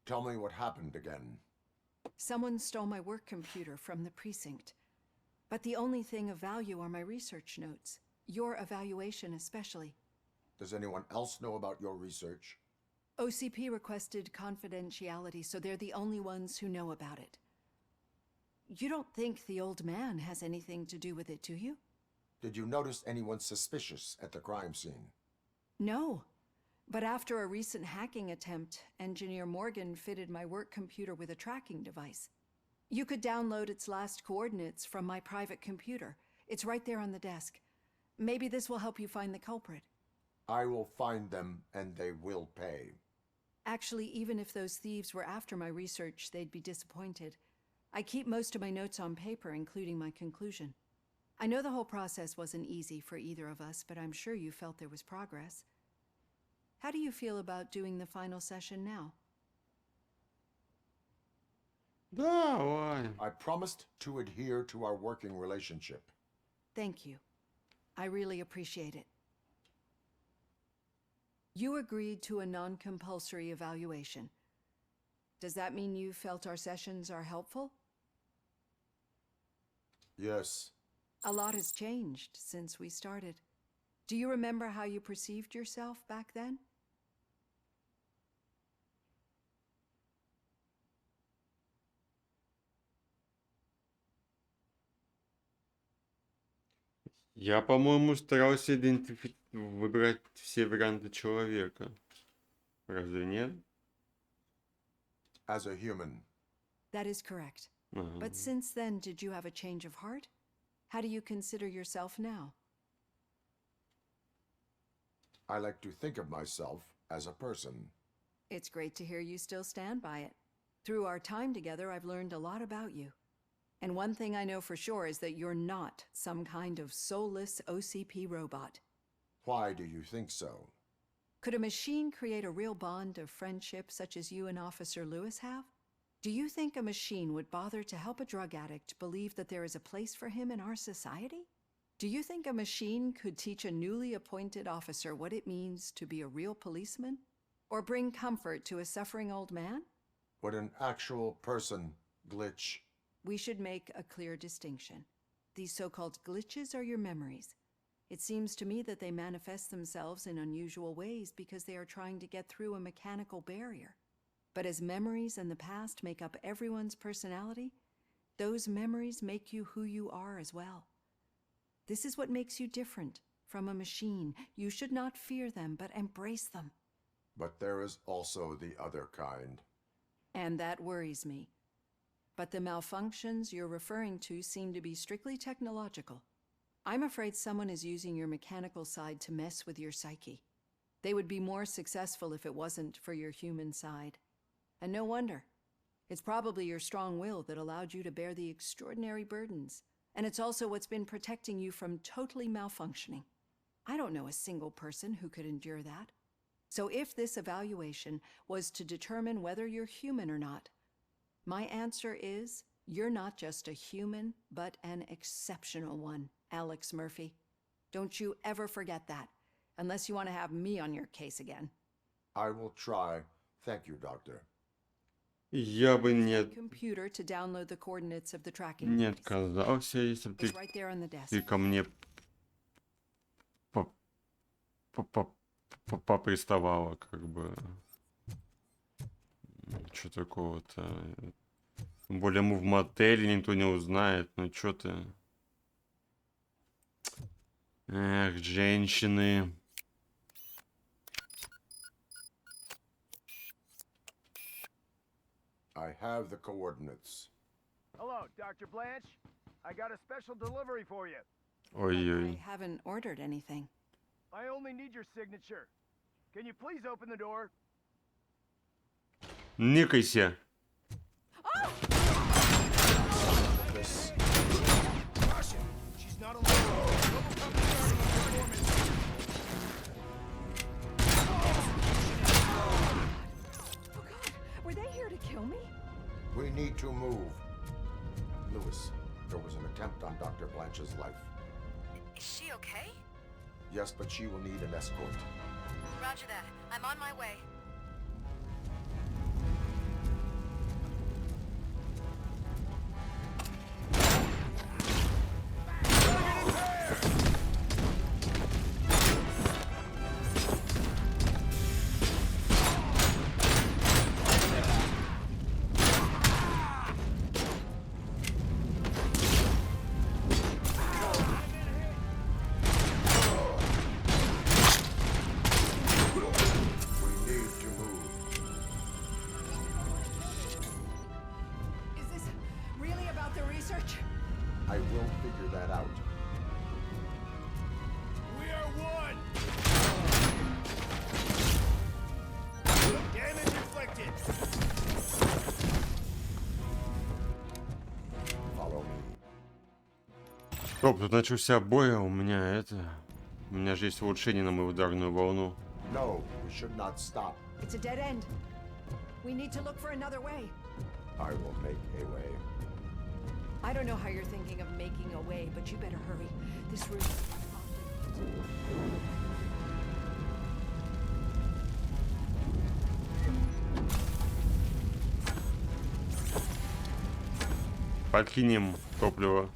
Tell me what happened again. Someone stole my work computer from the precinct. But the only thing of value are my research notes. Your evaluation especially. Does anyone else know about your research? OCP requested confidentiality, so they're the only ones who know about it. You don't think the old man has anything to do with it, do you? Did you notice anyone suspicious at the crime scene? No. But after a recent hacking attempt, Engineer Morgan fitted my work computer with a tracking device. You could download its last coordinates from my private computer. It's right there on the desk. Maybe this will help you find the culprit. I will find them, and they will pay. Actually, even if those thieves were after my research, they'd be disappointed. I keep most of my notes on paper, including my conclusion. I know the whole process wasn't easy for either of us, but I'm sure you felt there was progress. How do you feel about doing the final session now? Давай. I promised to adhere to our working relationship. Thank you. I really appreciate it. You agreed to a non-compulsory evaluation. Does that mean you felt our sessions are helpful? Yes. A lot has changed since we started. Do you remember how you perceived yourself back then? Я, по-моему, старался выбирать все варианты человека. Разве нет? As a human. That is correct. But since then, did you have a change of heart? How do you consider yourself now? I like to think of myself as a person. It's great to hear you still stand by it. Through our time together, I've learned a lot about you. And one thing I know for sure is that you're not some kind of soulless OCP robot. Why do you think so? Could a machine create a real bond of friendship such as you and Officer Lewis have? Do you think a machine would bother to help a drug addict believe that there is a place for him in our society? Do you think a machine could teach a newly appointed officer what it means to be a real policeman? Or bring comfort to a suffering old man? Would an actual person glitch? We should make a clear distinction. These so-called glitches are your memories. It seems to me that they manifest themselves in unusual ways because they are trying to get through a mechanical barrier. But as memories in the past make up everyone's personality, those memories make you who you are as well. This is what makes you different from a machine. You should not fear them, but embrace them. But there is also the other kind. And that worries me. But the malfunctions you're referring to seem to be strictly technological. I'm afraid someone is using your mechanical side to mess with your psyche. They would be more successful if it wasn't for your human side. And no wonder. It's probably your strong will that allowed you to bear the extraordinary burdens. And it's also what's been protecting you from totally malfunctioning. I don't know a single person who could endure that. So if this evaluation was to determine whether you're human or not, my answer is, you're not just a human, but an exceptional one, Alex Murphy. Don't you ever forget that, unless you want to have me on your case again. I will try. Thank you, Doctor. Я бы не Computer to download the coordinates of the tracking device. отказался, если бы It's right there on the desk. ты ко мне поприставала, как бы. Что такого-то? Тем более мы в мотеле, никто не узнает. Ну что ты? Эх, женщины. I have the coordinates. Hello, Dr. Blanche. I got a special delivery for you. Ой-ой. I haven't ordered anything. I only need your signature. Can you please open the door? Никайся. This. Caution! She's not alone. RoboCop is starting performance. Oh God, were they here to kill me? We need to move. Lewis, there was an attempt on Dr. Blanche's life. Is she okay? Yes, but she will need an escort. Roger that. I'm on my way. detected. Follow me. Стоп, тут начался бой, а у меня это... У меня же есть улучшение на мою ударную волну. No, we should not stop. It's a dead end. We need to look for another way. I will make a way. I don't know how you're thinking of making a way, but you better hurry. This route Подкинем топливо.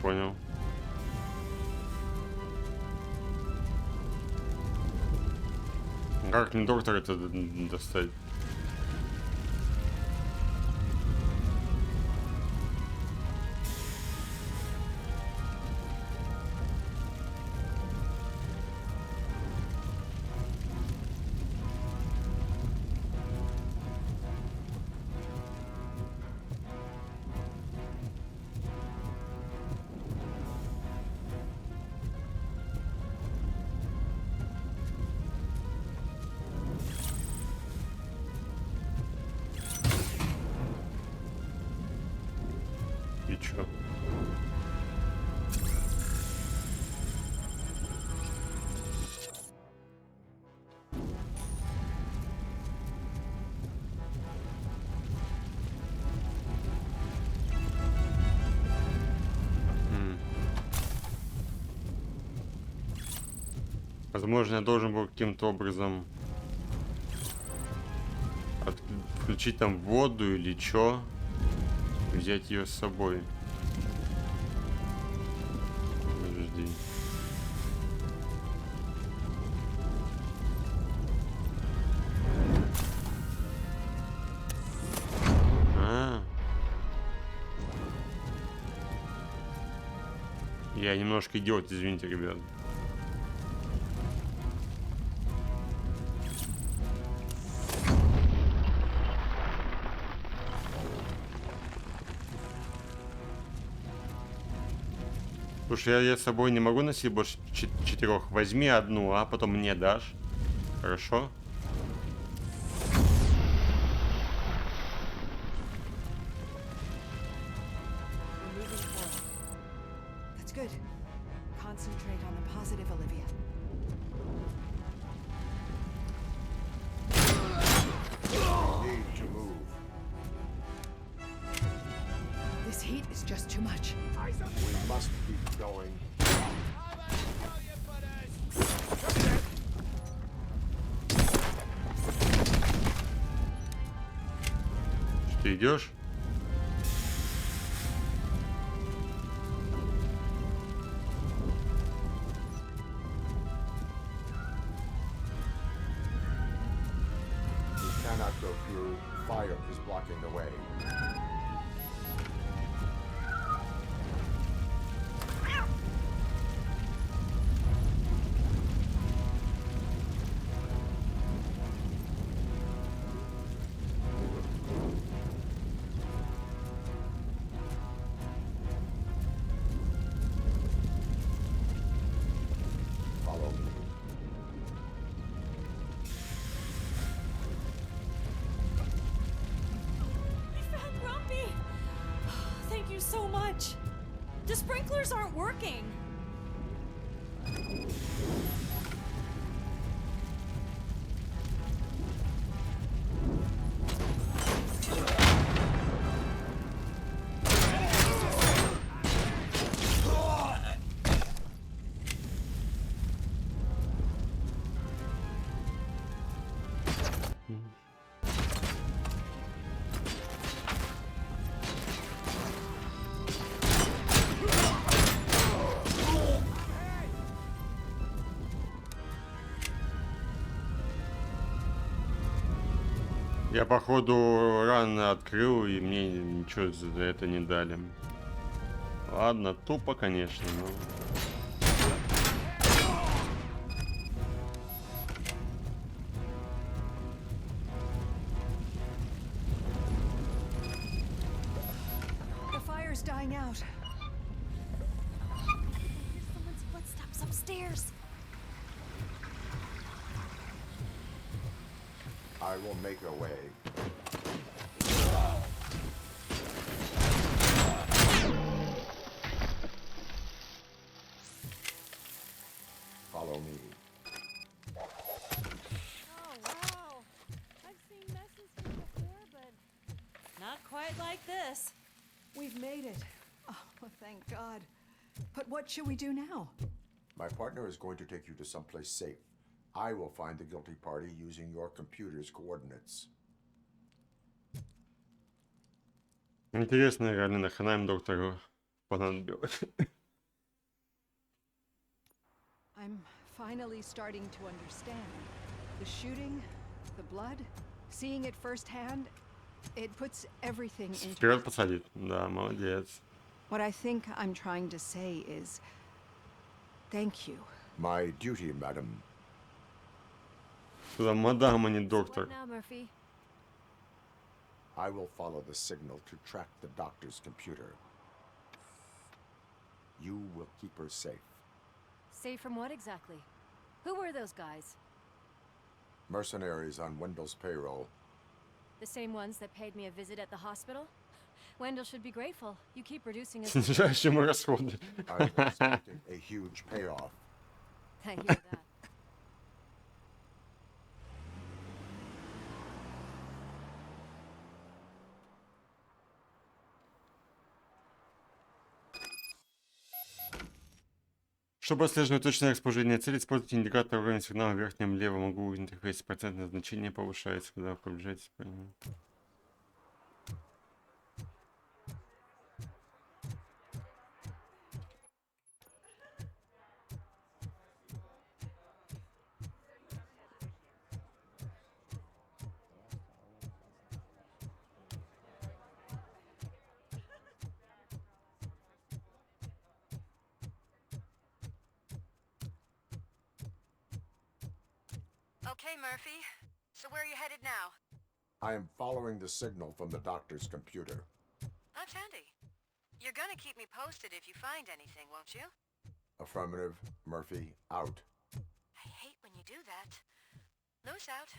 Понял. Как мне доктор это достать? И чё? Возможно, я должен был каким-то образом включить там воду или чё, взять ее с собой. Подожди. Я немножко идиот, извините, ребят. Слушай, я с собой не могу носить больше 4. Возьми одну, а потом мне дашь. Хорошо? That's good. Concentrate on the positive, Olivia. Need to move. This heat is just too much. We must keep going. Что, ты идешь? We cannot go through. Fire is blocking the way. Follow me. We found Grumpy! Thank you so much. The sprinklers aren't working. Я, походу, рано открыл, и мне ничего за это не дали. Ладно, тупо, конечно, но... Power's dying out. There's someone's footsteps upstairs. I will make a way. Follow me. Oh, wow. I've seen messes here before, but not quite like this. We've made it. Oh, thank God. But what should we do now? My partner is going to take you to someplace safe. I will find the guilty party using your computer's coordinates. Интересно, реально, нахрена им доктору понадобилось. I'm finally starting to understand. The shooting, the blood, seeing it firsthand, it puts everything into Вперед посадить. Да, молодец. What I think I'm trying to say is thank you. My duty, madam. Туда мадам, а не доктор. Now, Murphy. I will follow the signal to track the doctor's computer. You will keep her safe. Safe from what exactly? Who were those guys? Mercenaries on Wendell's payroll. The same ones that paid me a visit at the hospital? Wendell should be grateful. You keep reducing his... Снижающему расходы. I'm expecting a huge payoff. I hear that. Чтобы отслеживать точное расположение цели, используйте индикатор уровня сигнала в верхнем левом углу интерфейса. Процентное значение повышается, когда вы приближаетесь к нему. Okay, Murphy. So where are you headed now? I am following the signal from the doctor's computer. That's handy. You're gonna keep me posted if you find anything, won't you? Affirmative. Murphy, out. I hate when you do that. Loose out.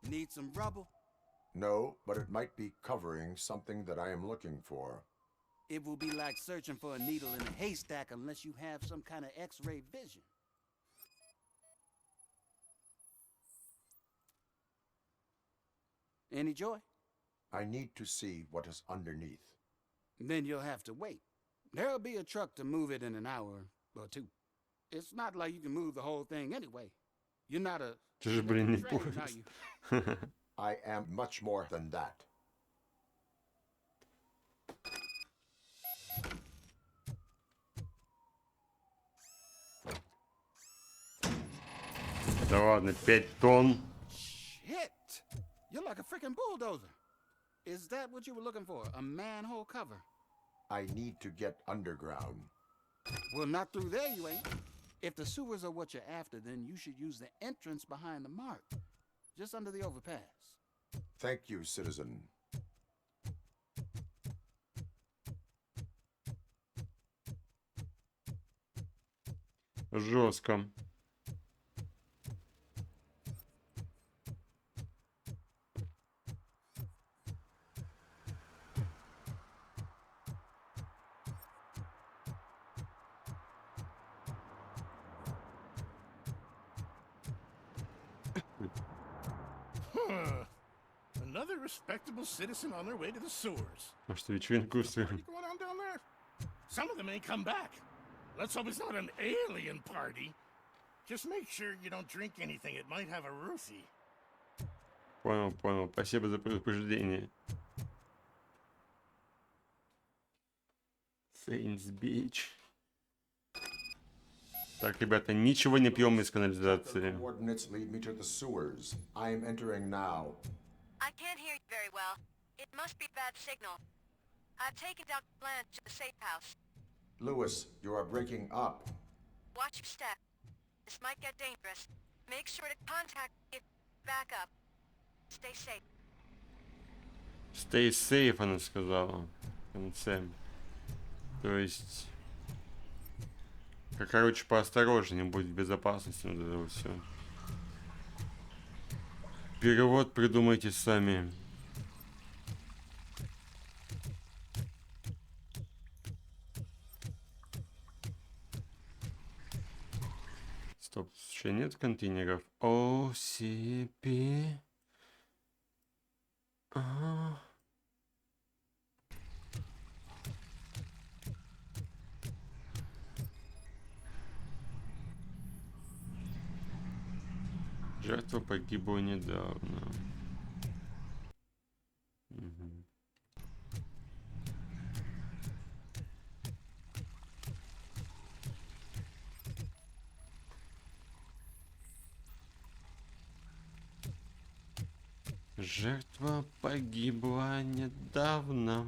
Need some rubble? No, but it might be covering something that I am looking for. It will be like searching for a needle in a haystack unless you have some kind of X-ray vision. Any joy? I need to see what is underneath. Then you'll have to wait. There'll be a truck to move it in an hour or two. It's not like you can move the whole thing anyway. You're not a... Чужие, блин, не train, are you? I am much more than that. Да ладно, 5 тонн. Shit! You're like a freaking bulldozer. Is that what you were looking for? A manhole cover? I need to get underground. Well, not through there, you ain't. If the sewers are what you're after, then you should use the entrance behind the mark. Just under the overpass. Thank you, citizen. Жестко. Another respectable citizen on their way to the sewers. А что, вечеринку устроим? Going on down there? Some of them ain't come back. Let's hope it's not an alien party. Just make sure you don't drink anything. It might have a roofie. Понял, понял. Спасибо за предупреждение. Saints Beach. Так, ребята, ничего не пьем из канализации. Coordinates lead me to the sewers. I am entering now. I can't hear you very well. It must be bad signal. I've taken down Blanche to the safe house. Lewis, you are breaking up. Watch your step. This might get dangerous. Make sure to contact me if back up. Stay safe. Stay safe, она сказала в конце. То есть, короче, поосторожнее, будь в безопасности вот этого все. Перевод придумайте сами. Стоп, еще нет контейнеров. OCP. Ага. Жертва погибла недавно. Угу. Жертва погибла недавно.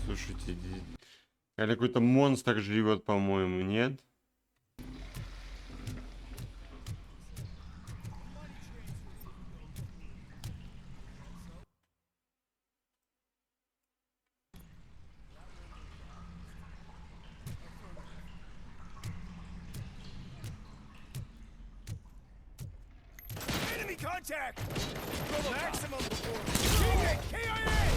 Слушайте, какой-то монстр живет, по-моему, нет? Enemy contact! Maximum before. KIA!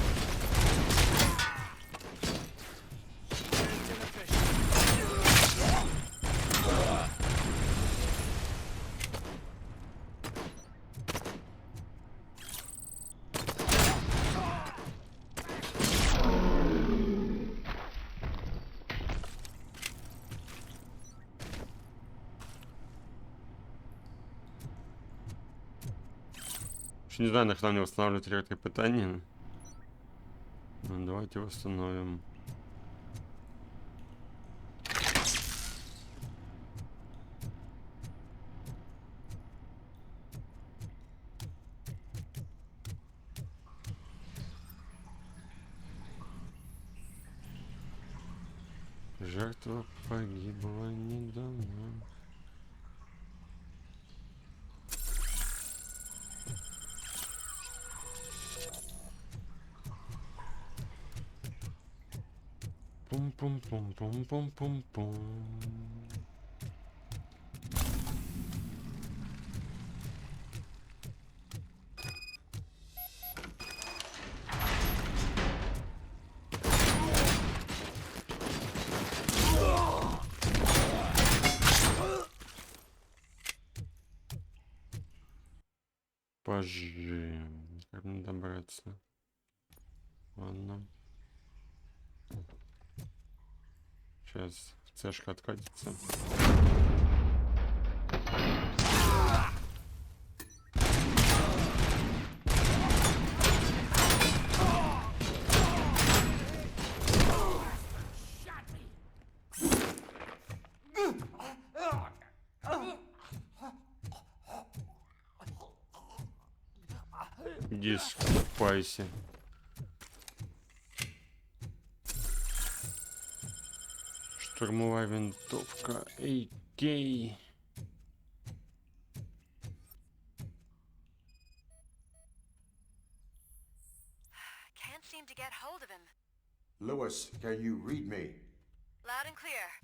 Не знаю, нахрена мне восстанавливать реактор питания. Ну, давайте восстановим. Жертва погибла недавно. Пум-пум-пум-пум-пум-пум-пум. Пожи. Как мне добраться? Ладно. Сейчас цешка откатится. Иди скупайся. Штурмовая винтовка AK. Can't seem to get hold of him. Lewis, can you read me? Loud and clear.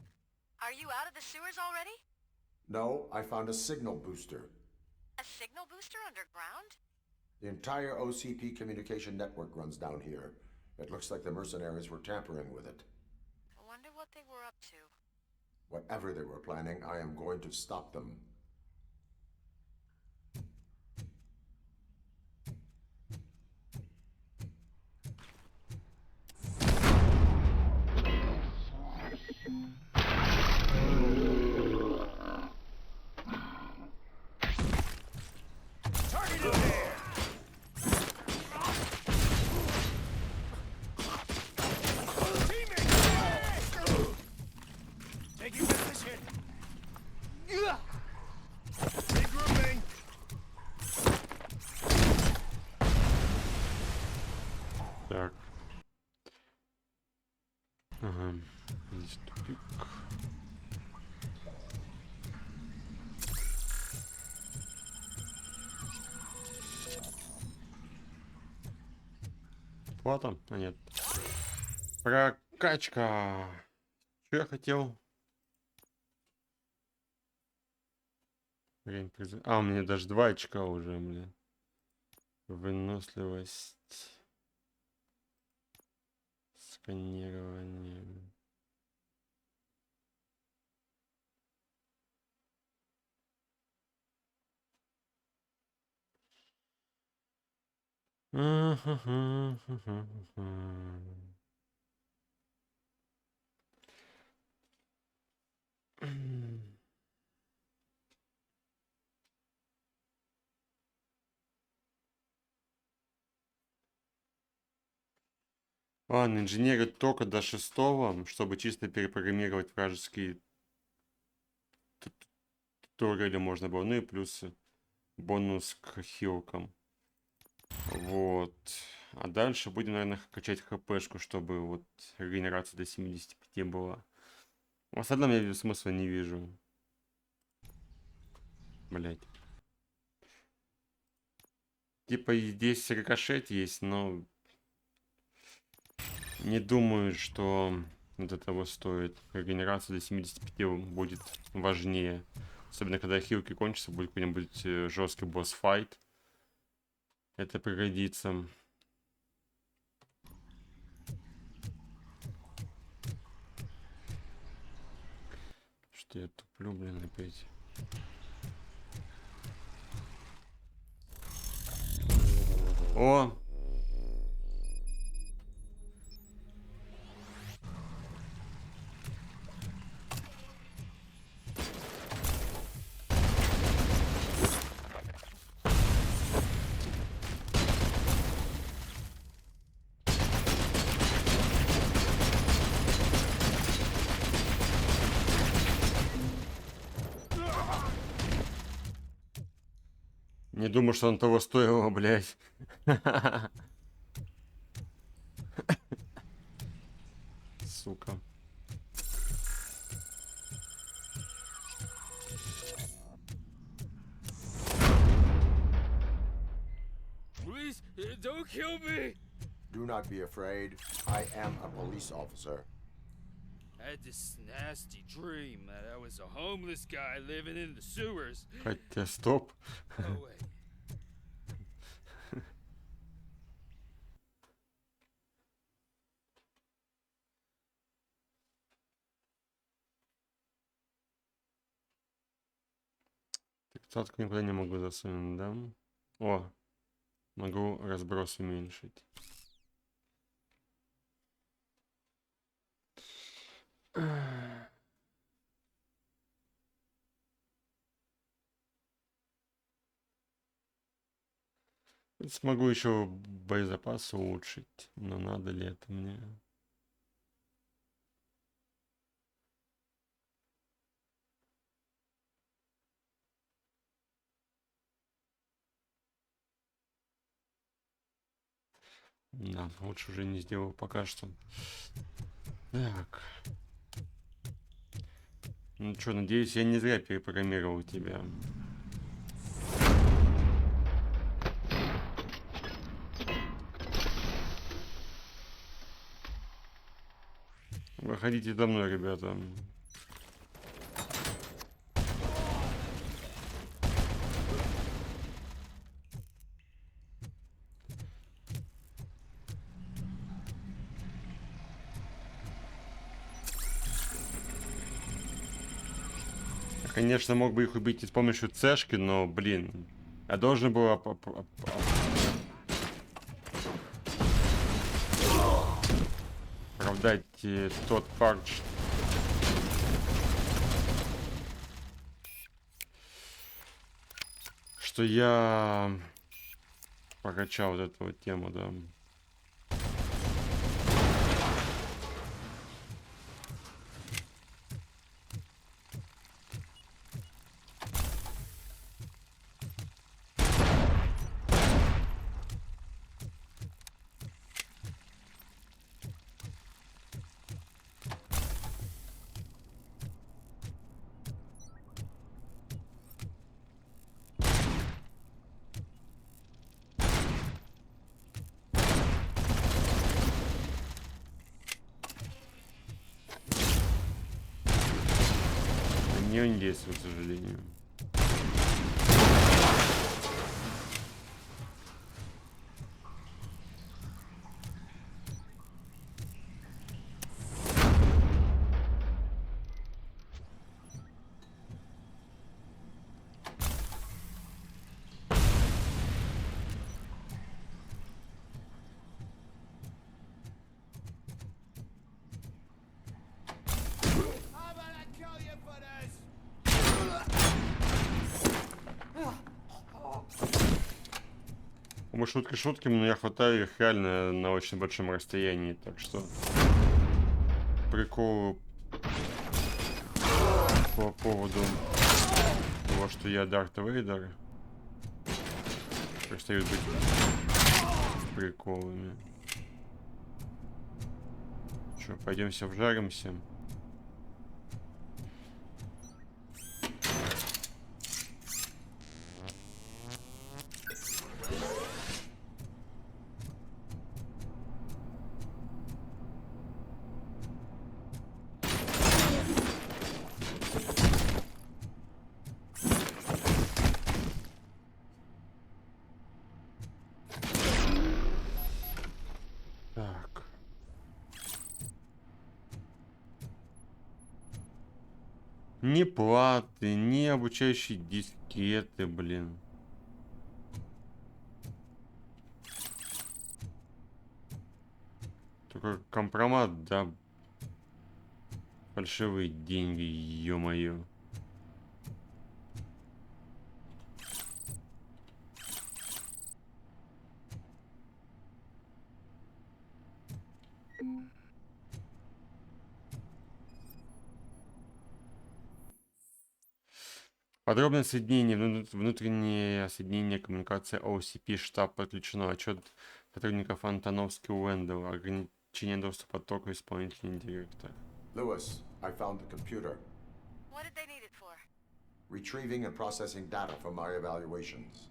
Are you out of the sewers already? No, I found a signal booster. A signal booster underground? The entire OCP communication network runs down here. It looks like the mercenaries were tampering with it. I wonder what they were up to. Whatever they were planning, I am going to stop them. Target in there! Так. Ага. Здесь тупик. Плата? А нет. Прокачка. Что я хотел? А, у меня даже 2 очка уже, блин. Выносливость. Сканирование. Ладно, инженерить только до 6, чтобы чисто перепрограммировать вражеские туториалы можно было. Ну и плюс бонус к хилкам. Вот. А дальше будем, наверное, качать хпшку, чтобы вот регенерация до 75 была. В остальном я смысла не вижу. Блять. Типа здесь рикошет есть, но не думаю, что это того стоит. Регенерация до 75 будет важнее. Особенно когда хилки кончатся, будет какой-нибудь жесткий босс-файт. Это пригодится. Что я туплю, блин, опять. О! Не думаю, что он того стоило, блядь. Сука. Please, don't kill me! Do not be afraid. I am a police officer. I had this nasty dream that I was a homeless guy living in the sewers. Хотя, стоп. Oh, wait. Тридцатку никуда не могу засунуть, да? О, могу разброс уменьшить. Смогу еще боезапас улучшить, но надо ли это мне? Да, лучше уже не сделал пока что. Так. Ну что, надеюсь, я не зря перепрограммировал тебя. Выходите за мной, ребята. Я, конечно, мог бы их убить с помощью цешки, но, блин, я должен был оправдать тот факт, что я прокачал вот эту вот тему, да. нее не действует, к сожалению. Мы шутки шутками, но я хватаю их реально на очень большом расстоянии, так что прикол по поводу того, что я Дарт Вейдер, перестают быть приколами. Что, пойдемся вжаримся? Ни платы, ни обучающие дискеты, блин. Только компромат, да. Фальшивые деньги, ё-моё. Подробное соединение, внутреннее соединение, коммуникация OCP, штаб подключено, отчет сотрудников Антоновский Уэндел, ограничение доступа тока, исполнительный директор. Lewis, I found the computer. What did they need it for? Retrieving and processing data from our evaluations.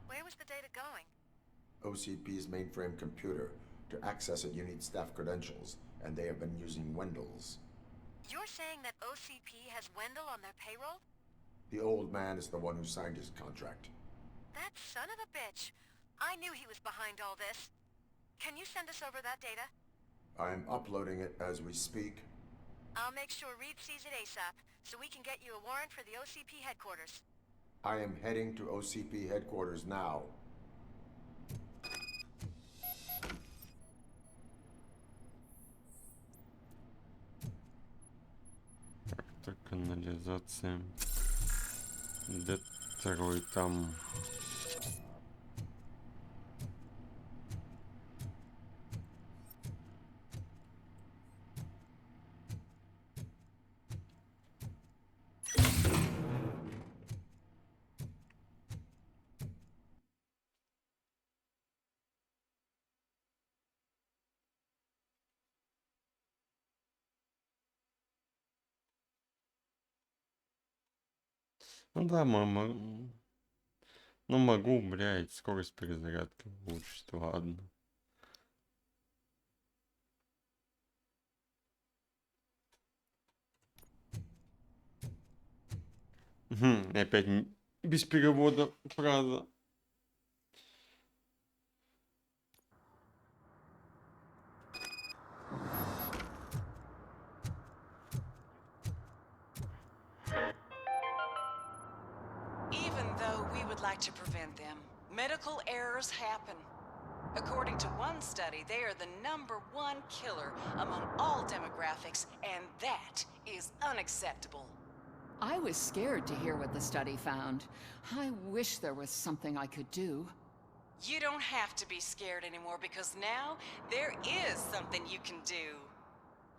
Where was the data going? OCP's mainframe computer. To access it, you need staff credentials, and they have been using Wendell's. You're saying that OCP has Wendell on their payroll? The old man is the one who signed his contract. That son of a bitch. I knew he was behind all this. Can you send us over that data? I'm uploading it as we speak. I'll make sure Reed sees it ASAP, so we can get you a warrant for the OCP headquarters. I am heading to OCP headquarters now. Так, канализация. Детройт там. Ну да, мама. Ну могу, блядь, скорость перезарядки улучшить, ладно. И опять без перевода фраза. Even though we would like to prevent them, medical errors happen. According to one study, they are the #1 killer among all demographics, and that is unacceptable. I was scared to hear what the study found. I wish there was something I could do. You don't have to be scared anymore because now there is something you can do.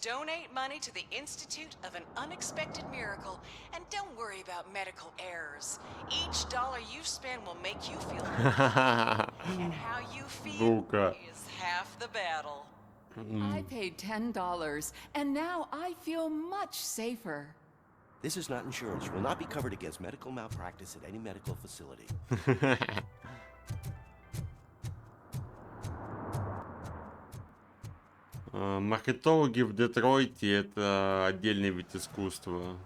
Donate money to the Institute of an Unexpected Miracle, and don't worry about medical errors. Each dollar you spend will make you feel good. And how you feel is half the battle. I paid $10, and now I feel much safer. This is not insurance. You will not be covered against medical malpractice at any medical facility. Маркетологи в Детройте — это отдельный вид искусства.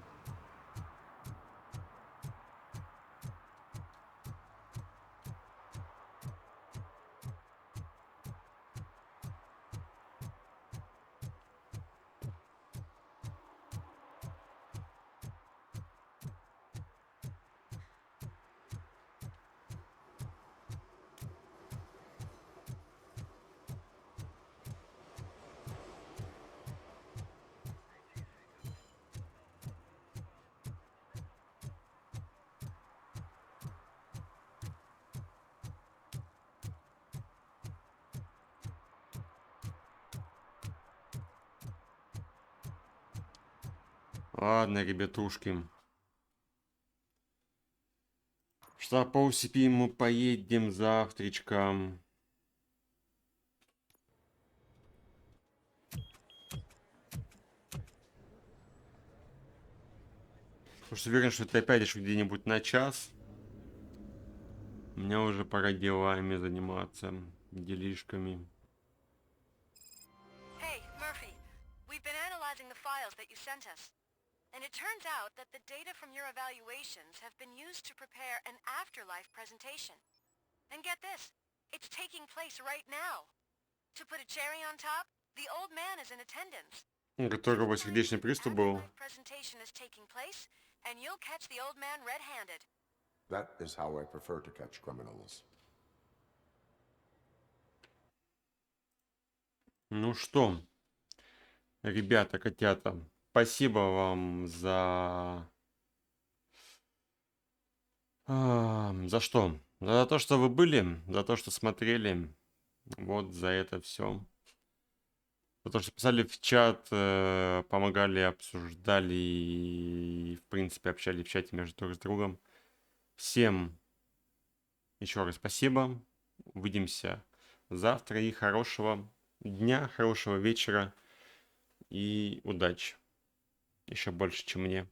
Ладно, ребятушки. Что по UCP мы поедем завтрачком. Потому что уверен, что ты опять идешь где-нибудь на час. Мне уже пора делами заниматься, делишками. Hey, Murphy. We've been analyzing the files that you sent us. And it turns out that the data from your evaluations have been used to prepare an afterlife presentation. And get this, it's taking place right now. To put a cherry on top, the old man is in attendance. У которого сердечный приступ был. Presentation is taking place, and you'll catch the old man red-handed. That is how I prefer to catch criminals. Ну что, ребята, котята, спасибо вам за... За что? За то, что вы были, за то, что смотрели. Вот за это все. За то, что писали в чат, помогали, обсуждали и, в принципе, общались в чате между друг с другом. Всем еще раз спасибо. Увидимся завтра и хорошего дня, хорошего вечера и удачи. Еще больше, чем мне.